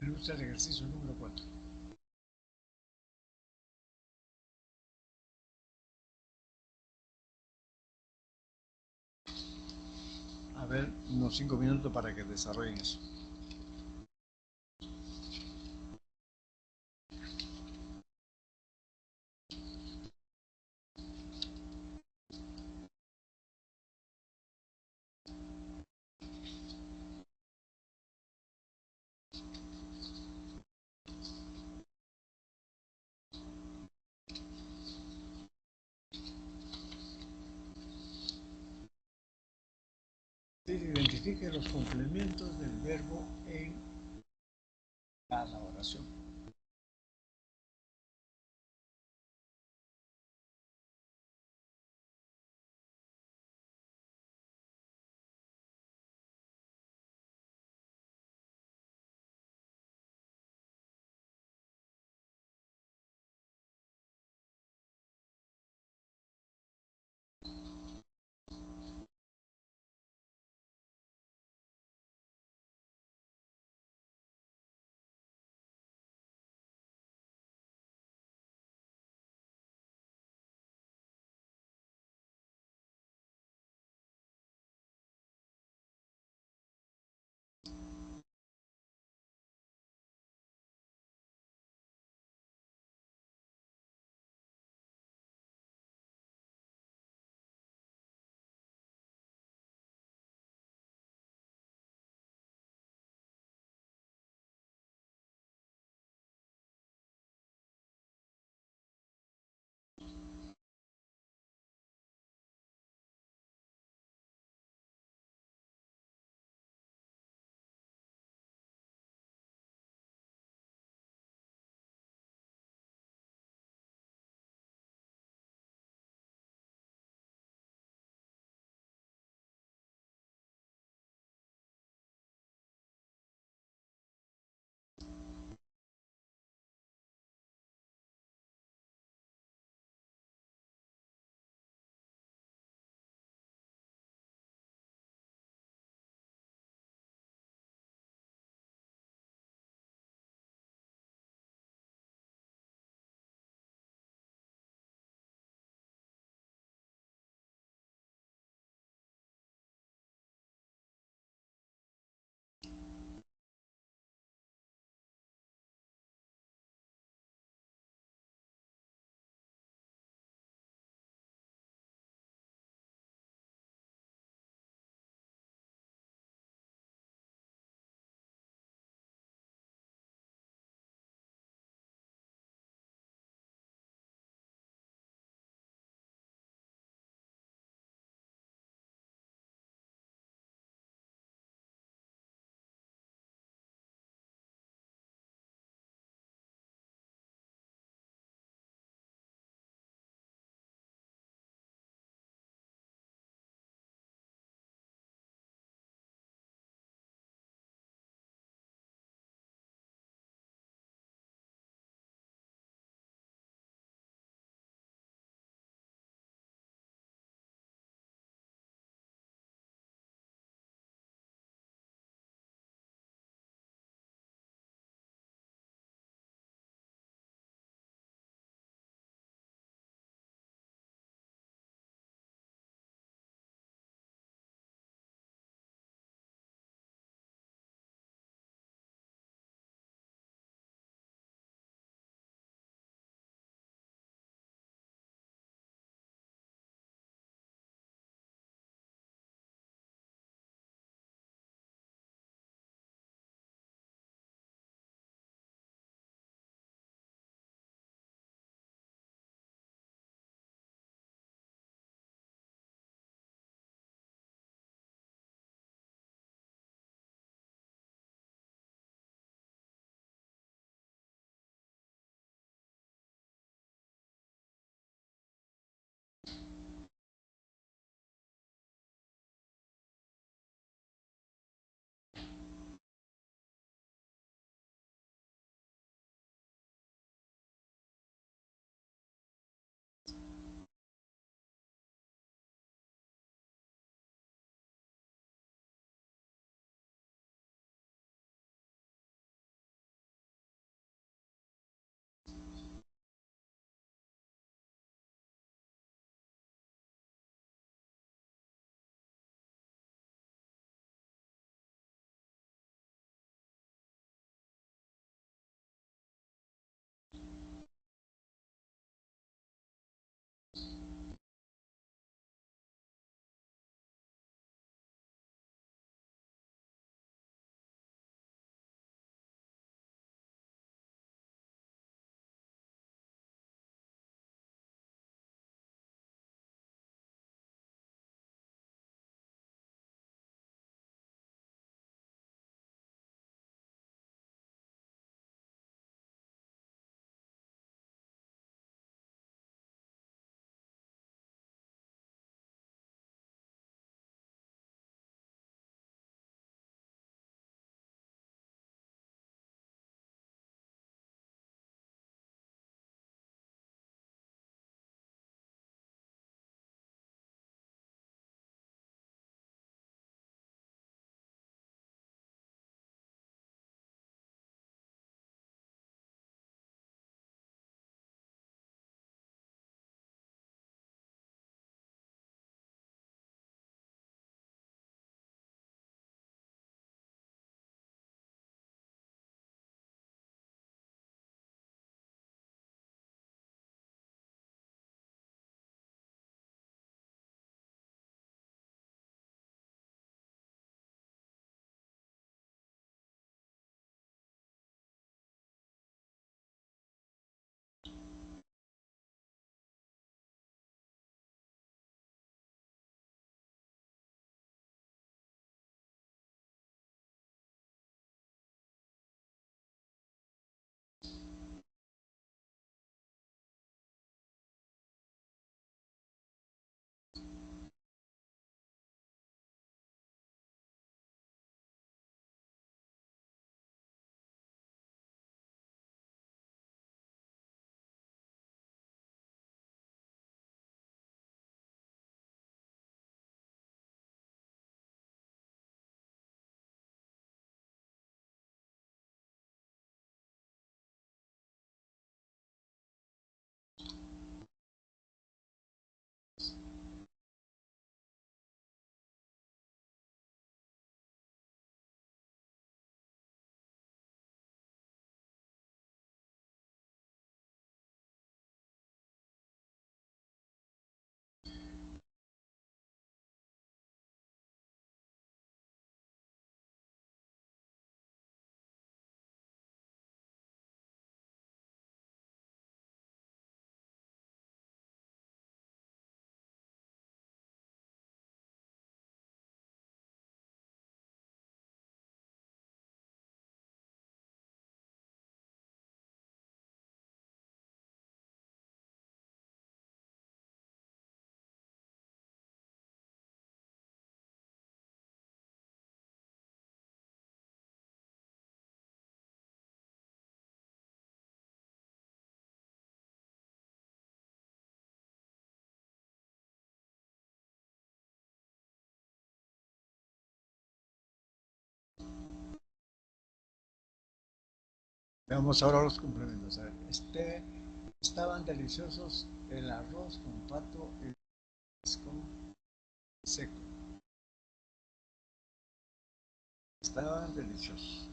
Me gusta el ejercicio número 4. A ver, unos 5 minutos para que desarrollen eso. Identifique los complementos del verbo en cada oración. Veamos ahora los complementos. A ver, estaban deliciosos el arroz con pato y con seco. Estaban deliciosos.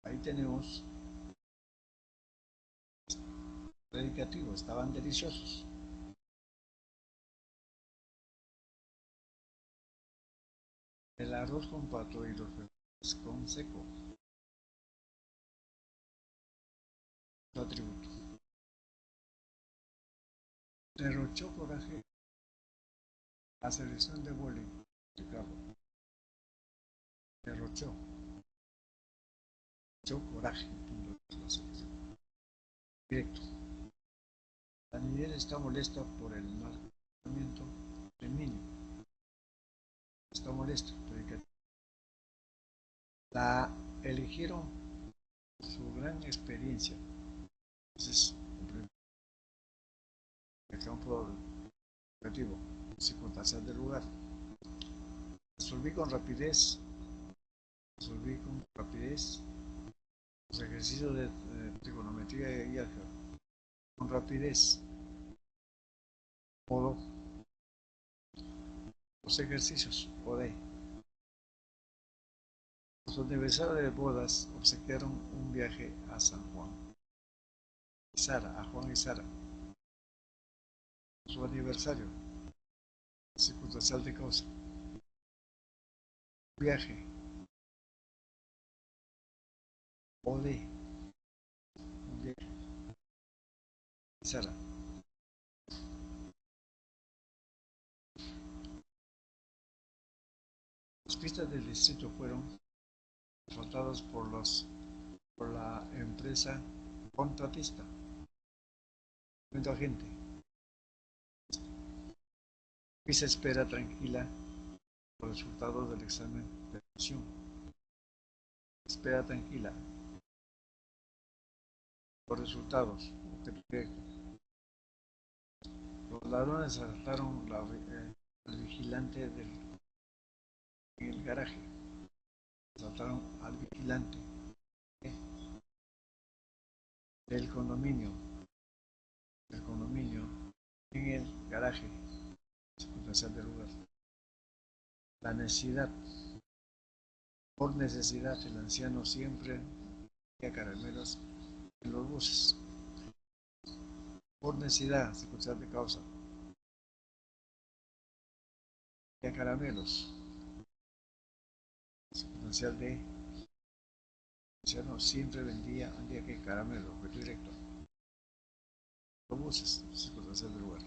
Ahí tenemos predicativo, estaban deliciosos. El arroz con pato y los frijoles con seco. Su atributo. Derrochó coraje la selección de boli de carro. Derrochó. Derrochó coraje. La selección. Directo. La niñera está molesta por el mal comportamiento del niño. Está molesta. La eligieron por su gran experiencia. Entonces, el campo objetivo, circunstancias del lugar. Resolví con rapidez. Resolví con rapidez los ejercicios de trigonometría y álgebra. Con rapidez. Modo. Los ejercicios. O los aniversarios de bodas obsequiaron un viaje a San Juan. Sara, a Juan y Sara. Su aniversario. Circunstancial de causa. Viaje. O un viaje. Sara. Las pistas del distrito fueron asfaltadas por la empresa contratista. Momento agente. Pisa espera tranquila los resultados del examen de admisión. Espera tranquila los resultados. Los ladrones asaltaron al vigilante en el garaje. Asaltaron al vigilante del condominio en el garaje, circunstancial del lugar. La necesidad. Por necesidad, el anciano siempre quería caramelos en los buses. Por necesidad, circunstancial de causa. Quería caramelos. Circunstancial de el anciano siempre vendía que caramelos, objeto directo. Los buses, circunstancial del lugar.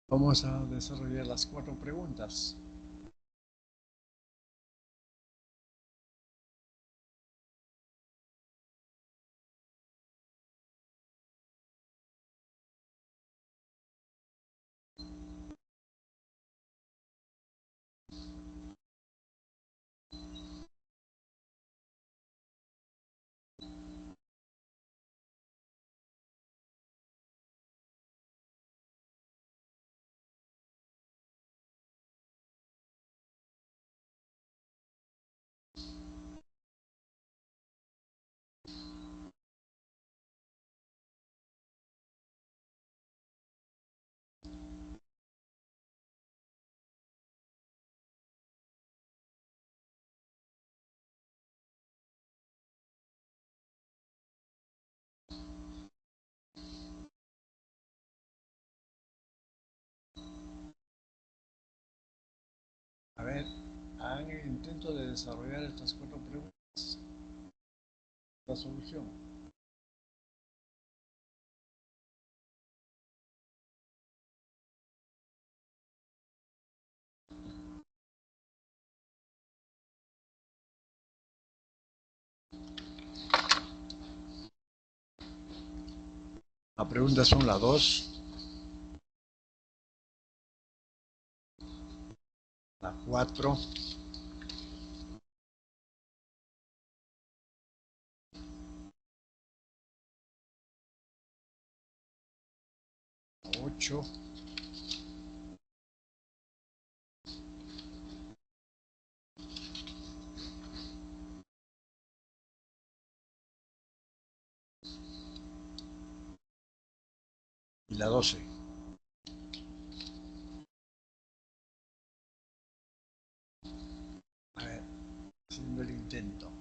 Vamos a desarrollar las 4 preguntas. A ver, hagan el intento de desarrollar estas 4 preguntas. La solución. La pregunta son las 2, la 4, la 8, y la 12. A ver, haciendo el intento.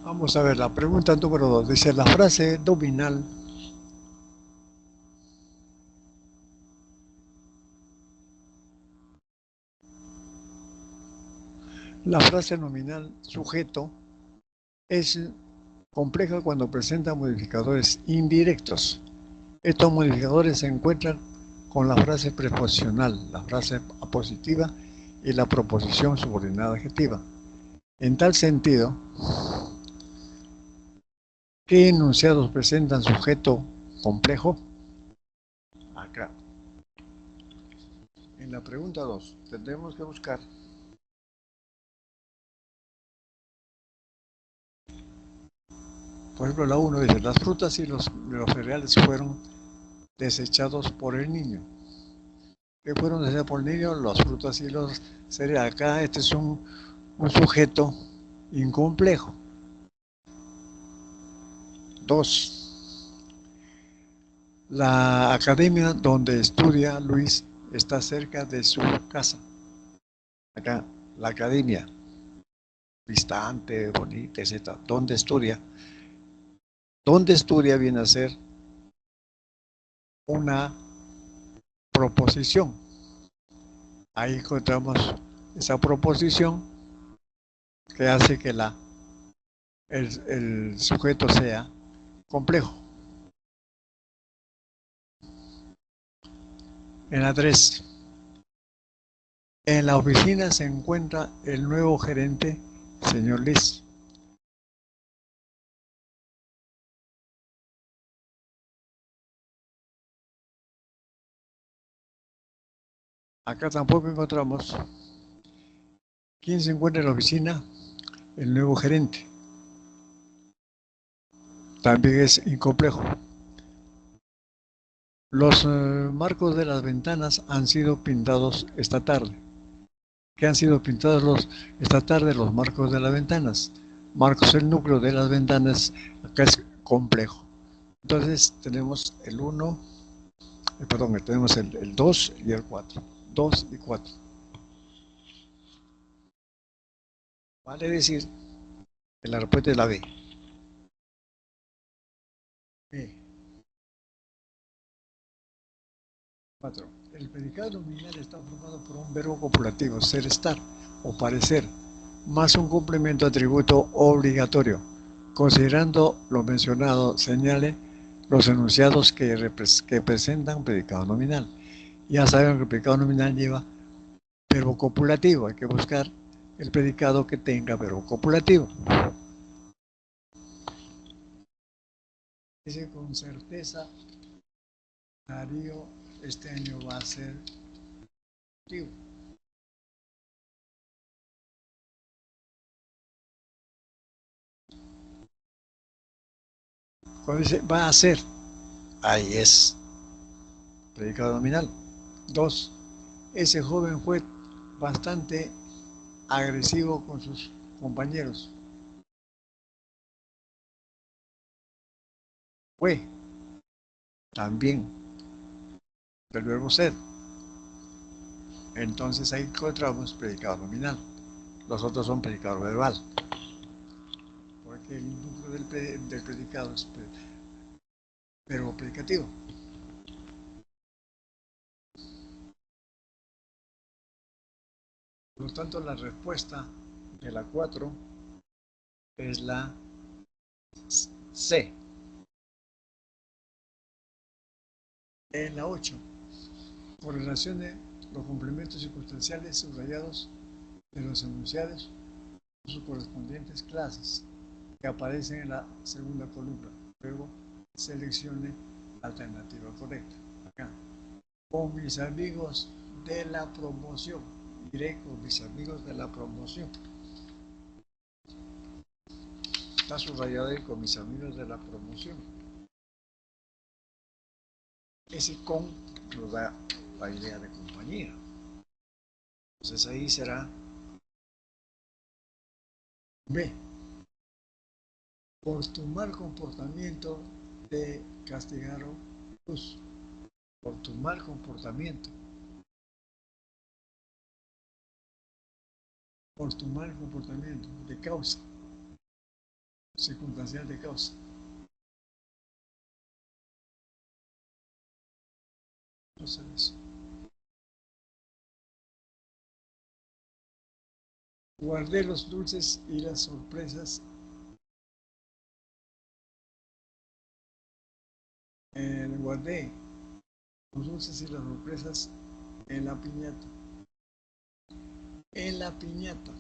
Vamos a ver la pregunta número 2. Dice la frase nominal. La frase nominal sujeto es compleja cuando presenta modificadores indirectos. Estos modificadores se encuentran con la frase preposicional, la frase apositiva y la proposición subordinada adjetiva. En tal sentido, ¿qué enunciados presentan sujeto complejo? Acá. En la pregunta 2, tendremos que buscar por ejemplo, la 1 dice, las frutas y los cereales fueron desechados por el niño. ¿Qué fueron desechados por el niño? Las frutas y los cereales. Acá este es un sujeto incomplejo. 2. La academia donde estudia Luis está cerca de su casa. Acá, la academia, distante, bonita, etc. ¿Dónde estudia? ¿Dónde estudia viene a ser una proposición? Ahí encontramos esa proposición que hace que el sujeto sea complejo. En la 3. En la oficina se encuentra el nuevo gerente, señor Liz. Acá tampoco encontramos quién se encuentra en la oficina, el nuevo gerente. También es incomplejo. Los marcos de las ventanas han sido pintados esta tarde. ¿Qué han sido pintados esta tarde los marcos de las ventanas? Marcos, el núcleo de las ventanas, acá es complejo. Entonces tenemos el 1, perdón, tenemos el 2 y el 4. 2 y 4. Vale decir que la respuesta es la B. B. 4. El predicado nominal está formado por un verbo copulativo, ser, estar o parecer, más un complemento atributo obligatorio. Considerando lo mencionado, señale los enunciados que presentan predicado nominal. Ya saben que el predicado nominal lleva verbo copulativo. Hay que buscar el predicado que tenga verbo copulativo. Dice con certeza, Darío este año va a ser activo. Cuando dice va a ser, ahí es predicado nominal. 2. Ese joven fue bastante agresivo con sus compañeros. Fue también del verbo ser. Entonces ahí encontramos predicado nominal. Los otros son predicado verbal. Porque el núcleo del predicado es verbo predicativo. Por lo tanto, la respuesta de la 4 es la C. En la 8, correlacione los complementos circunstanciales subrayados de los enunciados con sus correspondientes clases que aparecen en la segunda columna. Luego seleccione la alternativa correcta. Acá. Con mis amigos de la promoción. Iré con mis amigos de la promoción. Está subrayado ahí con mis amigos de la promoción. Ese con nos da la idea de compañía. Entonces ahí será B. Por tu mal comportamiento te castigaron Luz. Por tu mal comportamiento. Por tu mal comportamiento de causa. circunstancial de causa. Entonces, guardé los dulces y las sorpresas guardé los dulces y las sorpresas en la piñata. En la piñata.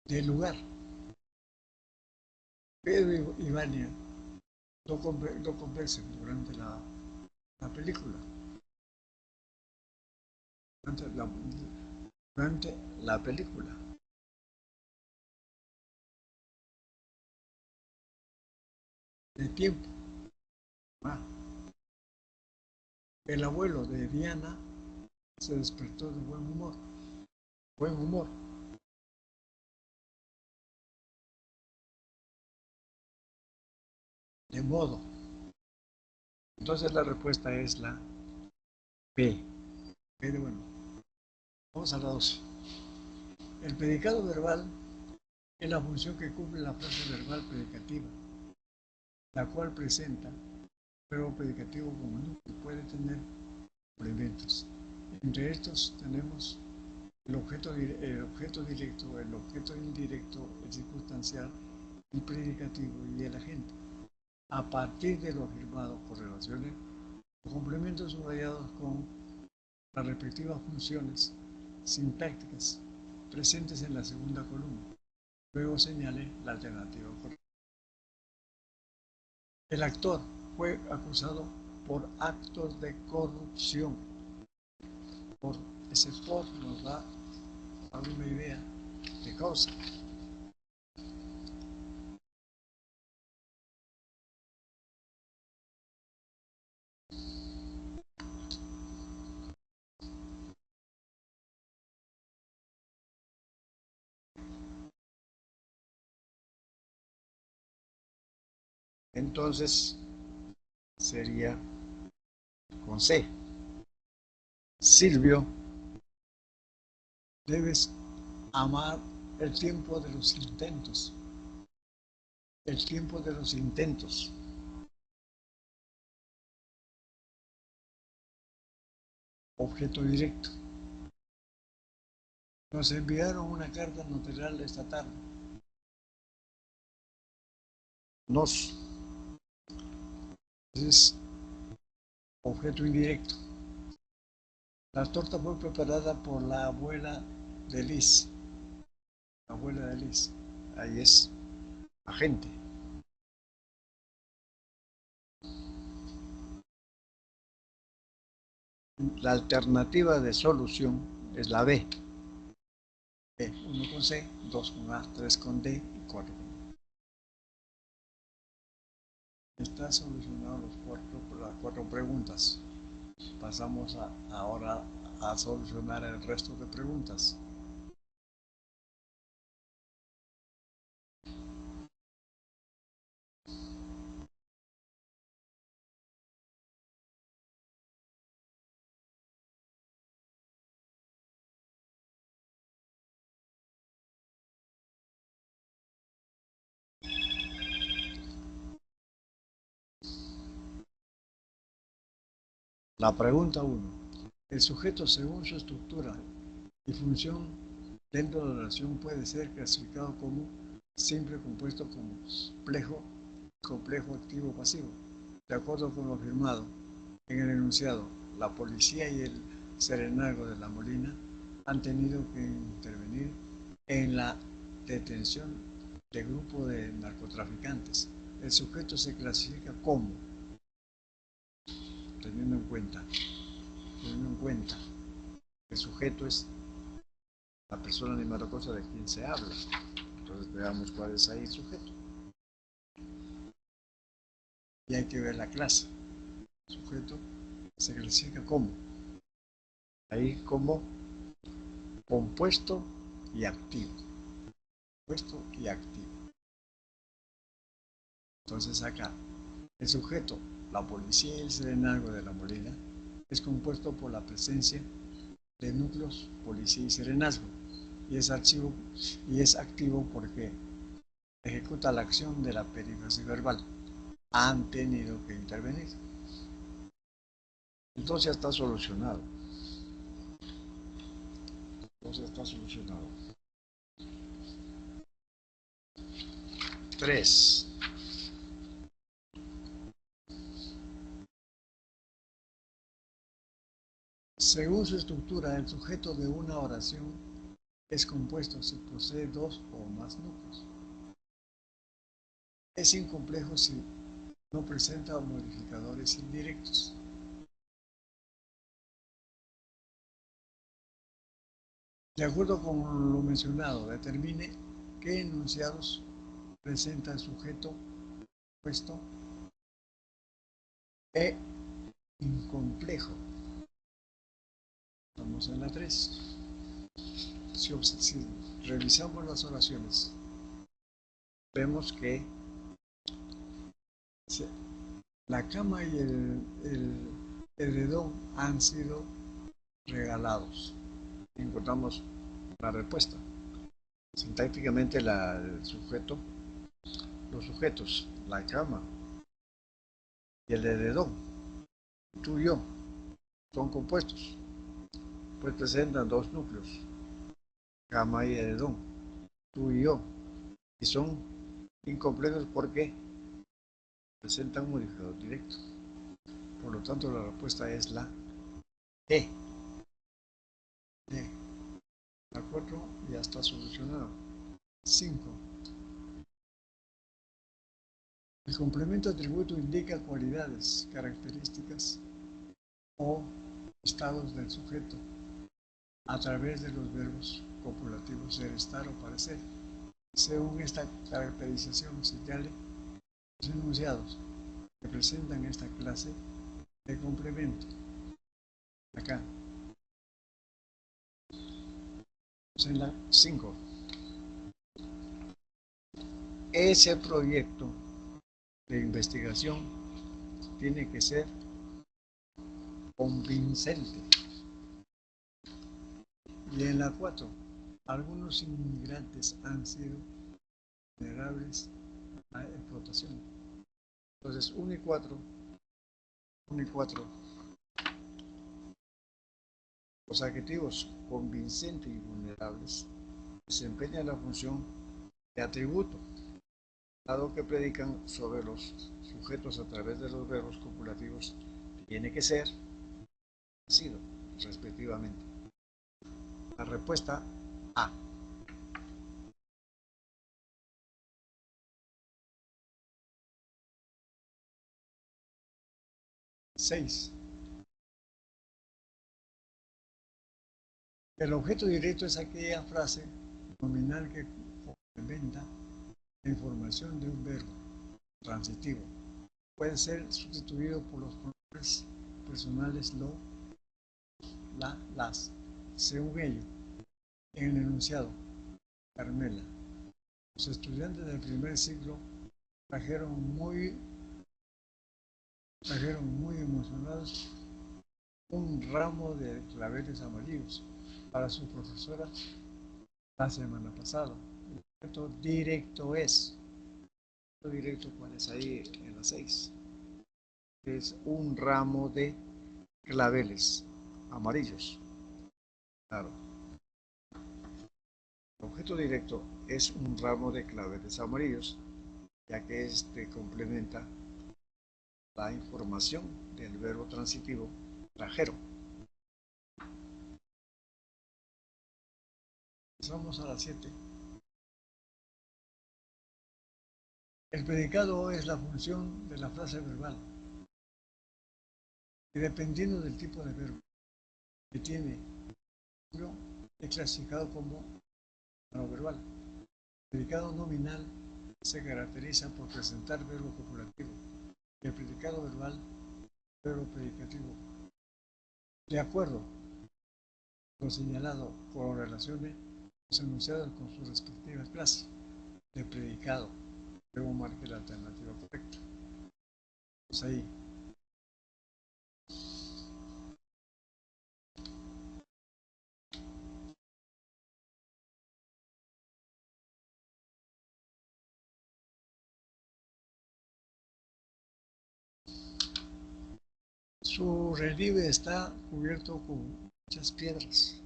Del lugar. Pedro y Vania lo conversan durante la película. Durante la película. De tiempo. Ah, el abuelo de Diana se despertó de buen humor. Buen humor. De modo. Entonces la respuesta es la B. B de bueno. Vamos a la 12. El predicado verbal es la función que cumple la frase verbal predicativa, la cual presenta el verbo predicativo como núcleo y puede tener complementos. Entre estos tenemos el objeto directo, el objeto indirecto, el circunstancial, el predicativo y el agente. A partir de lo afirmado por relaciones, los complementos subrayados con las respectivas funciones sintácticas presentes en la segunda columna. Luego señale la alternativa correcta. El actor fue acusado por actos de corrupción. Por ese por nos da alguna idea de causa. Entonces sería con C. Silvio, debes amar el tiempo de los intentos. El tiempo de los intentos. Objeto directo. Nos enviaron una carta notarial esta tarde. Nos. Es objeto indirecto. La torta fue preparada por la abuela de Liz. La abuela de Liz. Ahí es agente. La alternativa de solución es la B. 1 con C, 2 con A, 3 con D y 4 con D. Está solucionado las cuatro preguntas. Pasamos ahora a solucionar el resto de preguntas. La pregunta 1. El sujeto, según su estructura y función dentro de la oración, puede ser clasificado como simple, compuesto, complejo, activo, pasivo. De acuerdo con lo afirmado en el enunciado, la policía y el serenazgo de La Molina han tenido que intervenir en la detención de grupo de narcotraficantes. El sujeto se clasifica como, teniendo en cuenta, el sujeto es la persona, animal o cosa de quien se habla. Entonces veamos cuál es ahí el sujeto. Y hay que ver la clase. El sujeto se clasifica como, ahí como compuesto y activo. Compuesto y activo. Entonces acá, el sujeto, la policía y el serenazgo de La Molina, es compuesto por la presencia de núcleos policía y serenazgo. y es archivo y es activo porque ejecuta la acción de la perífrasis verbal. Han tenido que intervenir. Entonces ya está solucionado. Entonces está solucionado. 3. Según su estructura, el sujeto de una oración es compuesto si posee dos o más núcleos. Es incomplejo si no presenta modificadores indirectos. De acuerdo con lo mencionado, determine qué enunciados presenta el sujeto compuesto e incomplejo. Estamos en la 3. Si revisamos las oraciones, vemos que la cama y el edredón han sido regalados. Encontramos la respuesta. Sintácticamente el sujeto, los sujetos, la cama y el edredón, tú y yo, son compuestos. Pues presentan dos núcleos, cama y edredón, tú y yo, y son incompletos porque presentan un modificador directo. Por lo tanto, la respuesta es la E. E. ¿De acuerdo? Ya está solucionado. 5. El complemento atributo indica cualidades, características o estados del sujeto a través de los verbos copulativos ser, estar o parecer. Según esta caracterización señale los enunciados que presentan esta clase de complemento. Acá. En la 5. Ese proyecto de investigación tiene que ser convincente. Y en la 4, algunos inmigrantes han sido vulnerables a explotación. Entonces, 1 y 4, los adjetivos convincente y vulnerables desempeñan la función de atributo, dado que predican sobre los sujetos a través de los verbos copulativos tiene que ser, sido, respectivamente. La respuesta A. Seis. El objeto directo es aquella frase nominal que complementa la información de un verbo transitivo. Puede ser sustituido por los pronombres personales lo, la, las. Según ello, en el enunciado, Carmela, los estudiantes del primer ciclo trajeron muy emocionados un ramo de claveles amarillos para su profesora la semana pasada. El objeto directo es, el directo cuál es ahí en la 6, es un ramo de claveles amarillos. Claro. El objeto directo es un ramo de claveles amarillos, ya que este complementa la información del verbo transitivo trajeron. Pasamos a la 7. El predicado es la función de la frase verbal y dependiendo del tipo de verbo que tiene, es clasificado como no verbal. El predicado nominal se caracteriza por presentar verbo copulativo y el predicado verbal, verbo predicativo. De acuerdo con lo señalado, correlacione los enunciados con sus respectivas clases de predicado. Luego marque la alternativa correcta. Pues ahí. Su relieve está cubierto con muchas piedras.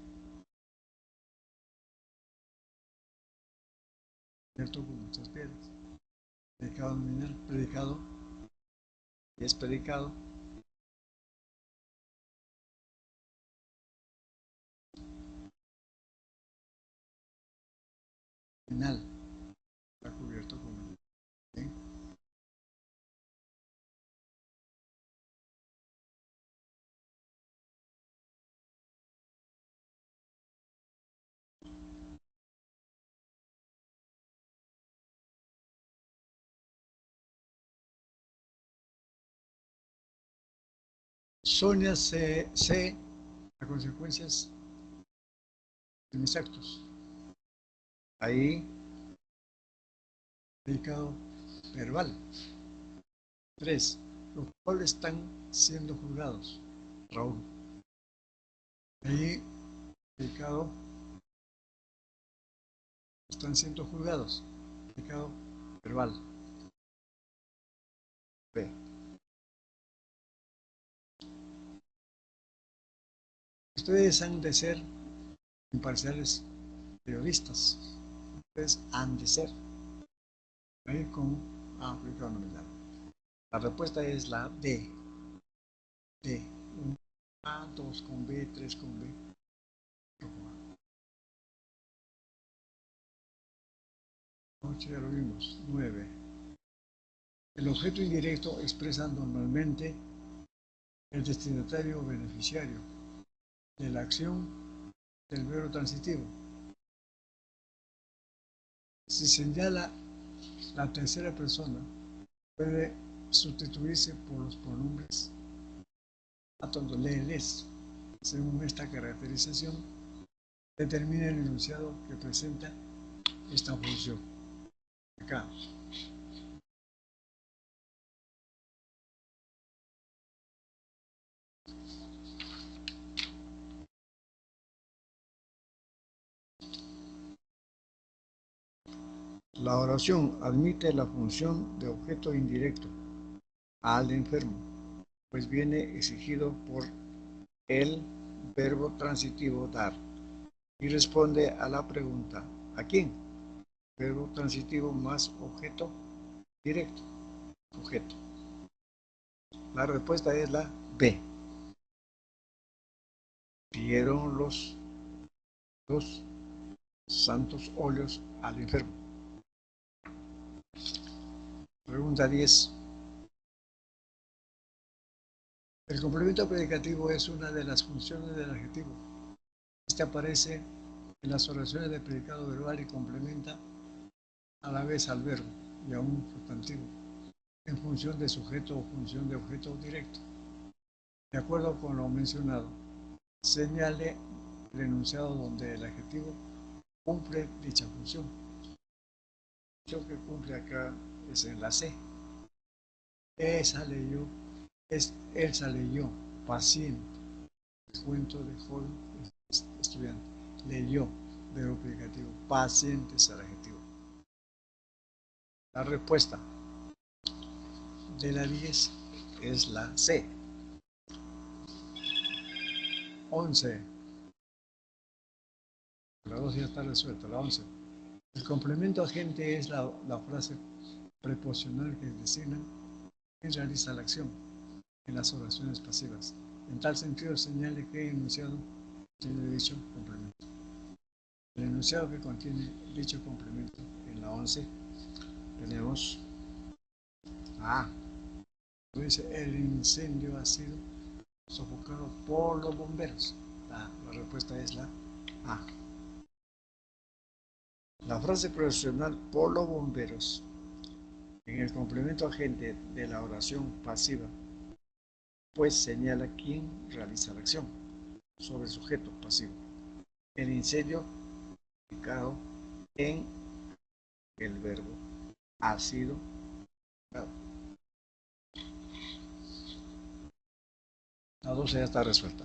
Cubierto con muchas piedras. Predicado nominal, predicado, y es predicado. Nominal, está cubierto con ¿sí? Sonia sé las consecuencias de mis actos. Ahí, predicado verbal. 3. Los cuales están siendo juzgados. Raúl. Ahí, predicado, están siendo juzgados. Predicado verbal. B. Ustedes han de ser imparciales periodistas. Ustedes han de ser. Ahí con A, predicado nominal. La respuesta es la D. D. A, 2 con B, 3 con B. 8 ya lo vimos. 9. El objeto indirecto expresa normalmente el destinatario o beneficiario de la acción del verbo transitivo. Si señala la tercera persona, puede sustituirse por los pronombres a todos les. Según esta caracterización, determina el enunciado que presenta esta función. Acá. La oración admite la función de objeto indirecto al enfermo, pues viene exigido por el verbo transitivo dar y responde a la pregunta ¿a quién? Verbo transitivo más objeto directo. Objeto. La respuesta es la B. Dieron los santos óleos al enfermo. Pregunta 10. El complemento predicativo es una de las funciones del adjetivo. Este aparece en las oraciones de predicado verbal y complementa a la vez al verbo y a un sustantivo en función de sujeto o función de objeto directo. De acuerdo con lo mencionado, señale el enunciado donde el adjetivo cumple dicha función. La función que cumple acá es en la C. Elsa leyó, paciente, cuento de joven estudiante, leyó, verbo predicativo, paciente es el adjetivo. La respuesta de la 10 es la C. 11. La 12 ya está resuelta, la 11. El complemento agente es la frase preposicional que designa quién realiza la acción en las oraciones pasivas. En tal sentido, señale que el enunciado tiene dicho complemento. El enunciado que contiene dicho complemento en la 11 tenemos A. Dice, el incendio ha sido sofocado por los bomberos. La respuesta es la A. La frase profesional por los bomberos en el complemento agente de la oración pasiva pues señala quién realiza la acción sobre el sujeto pasivo. El incendio indicado en el verbo ha sido dado. La 12 ya está resuelta.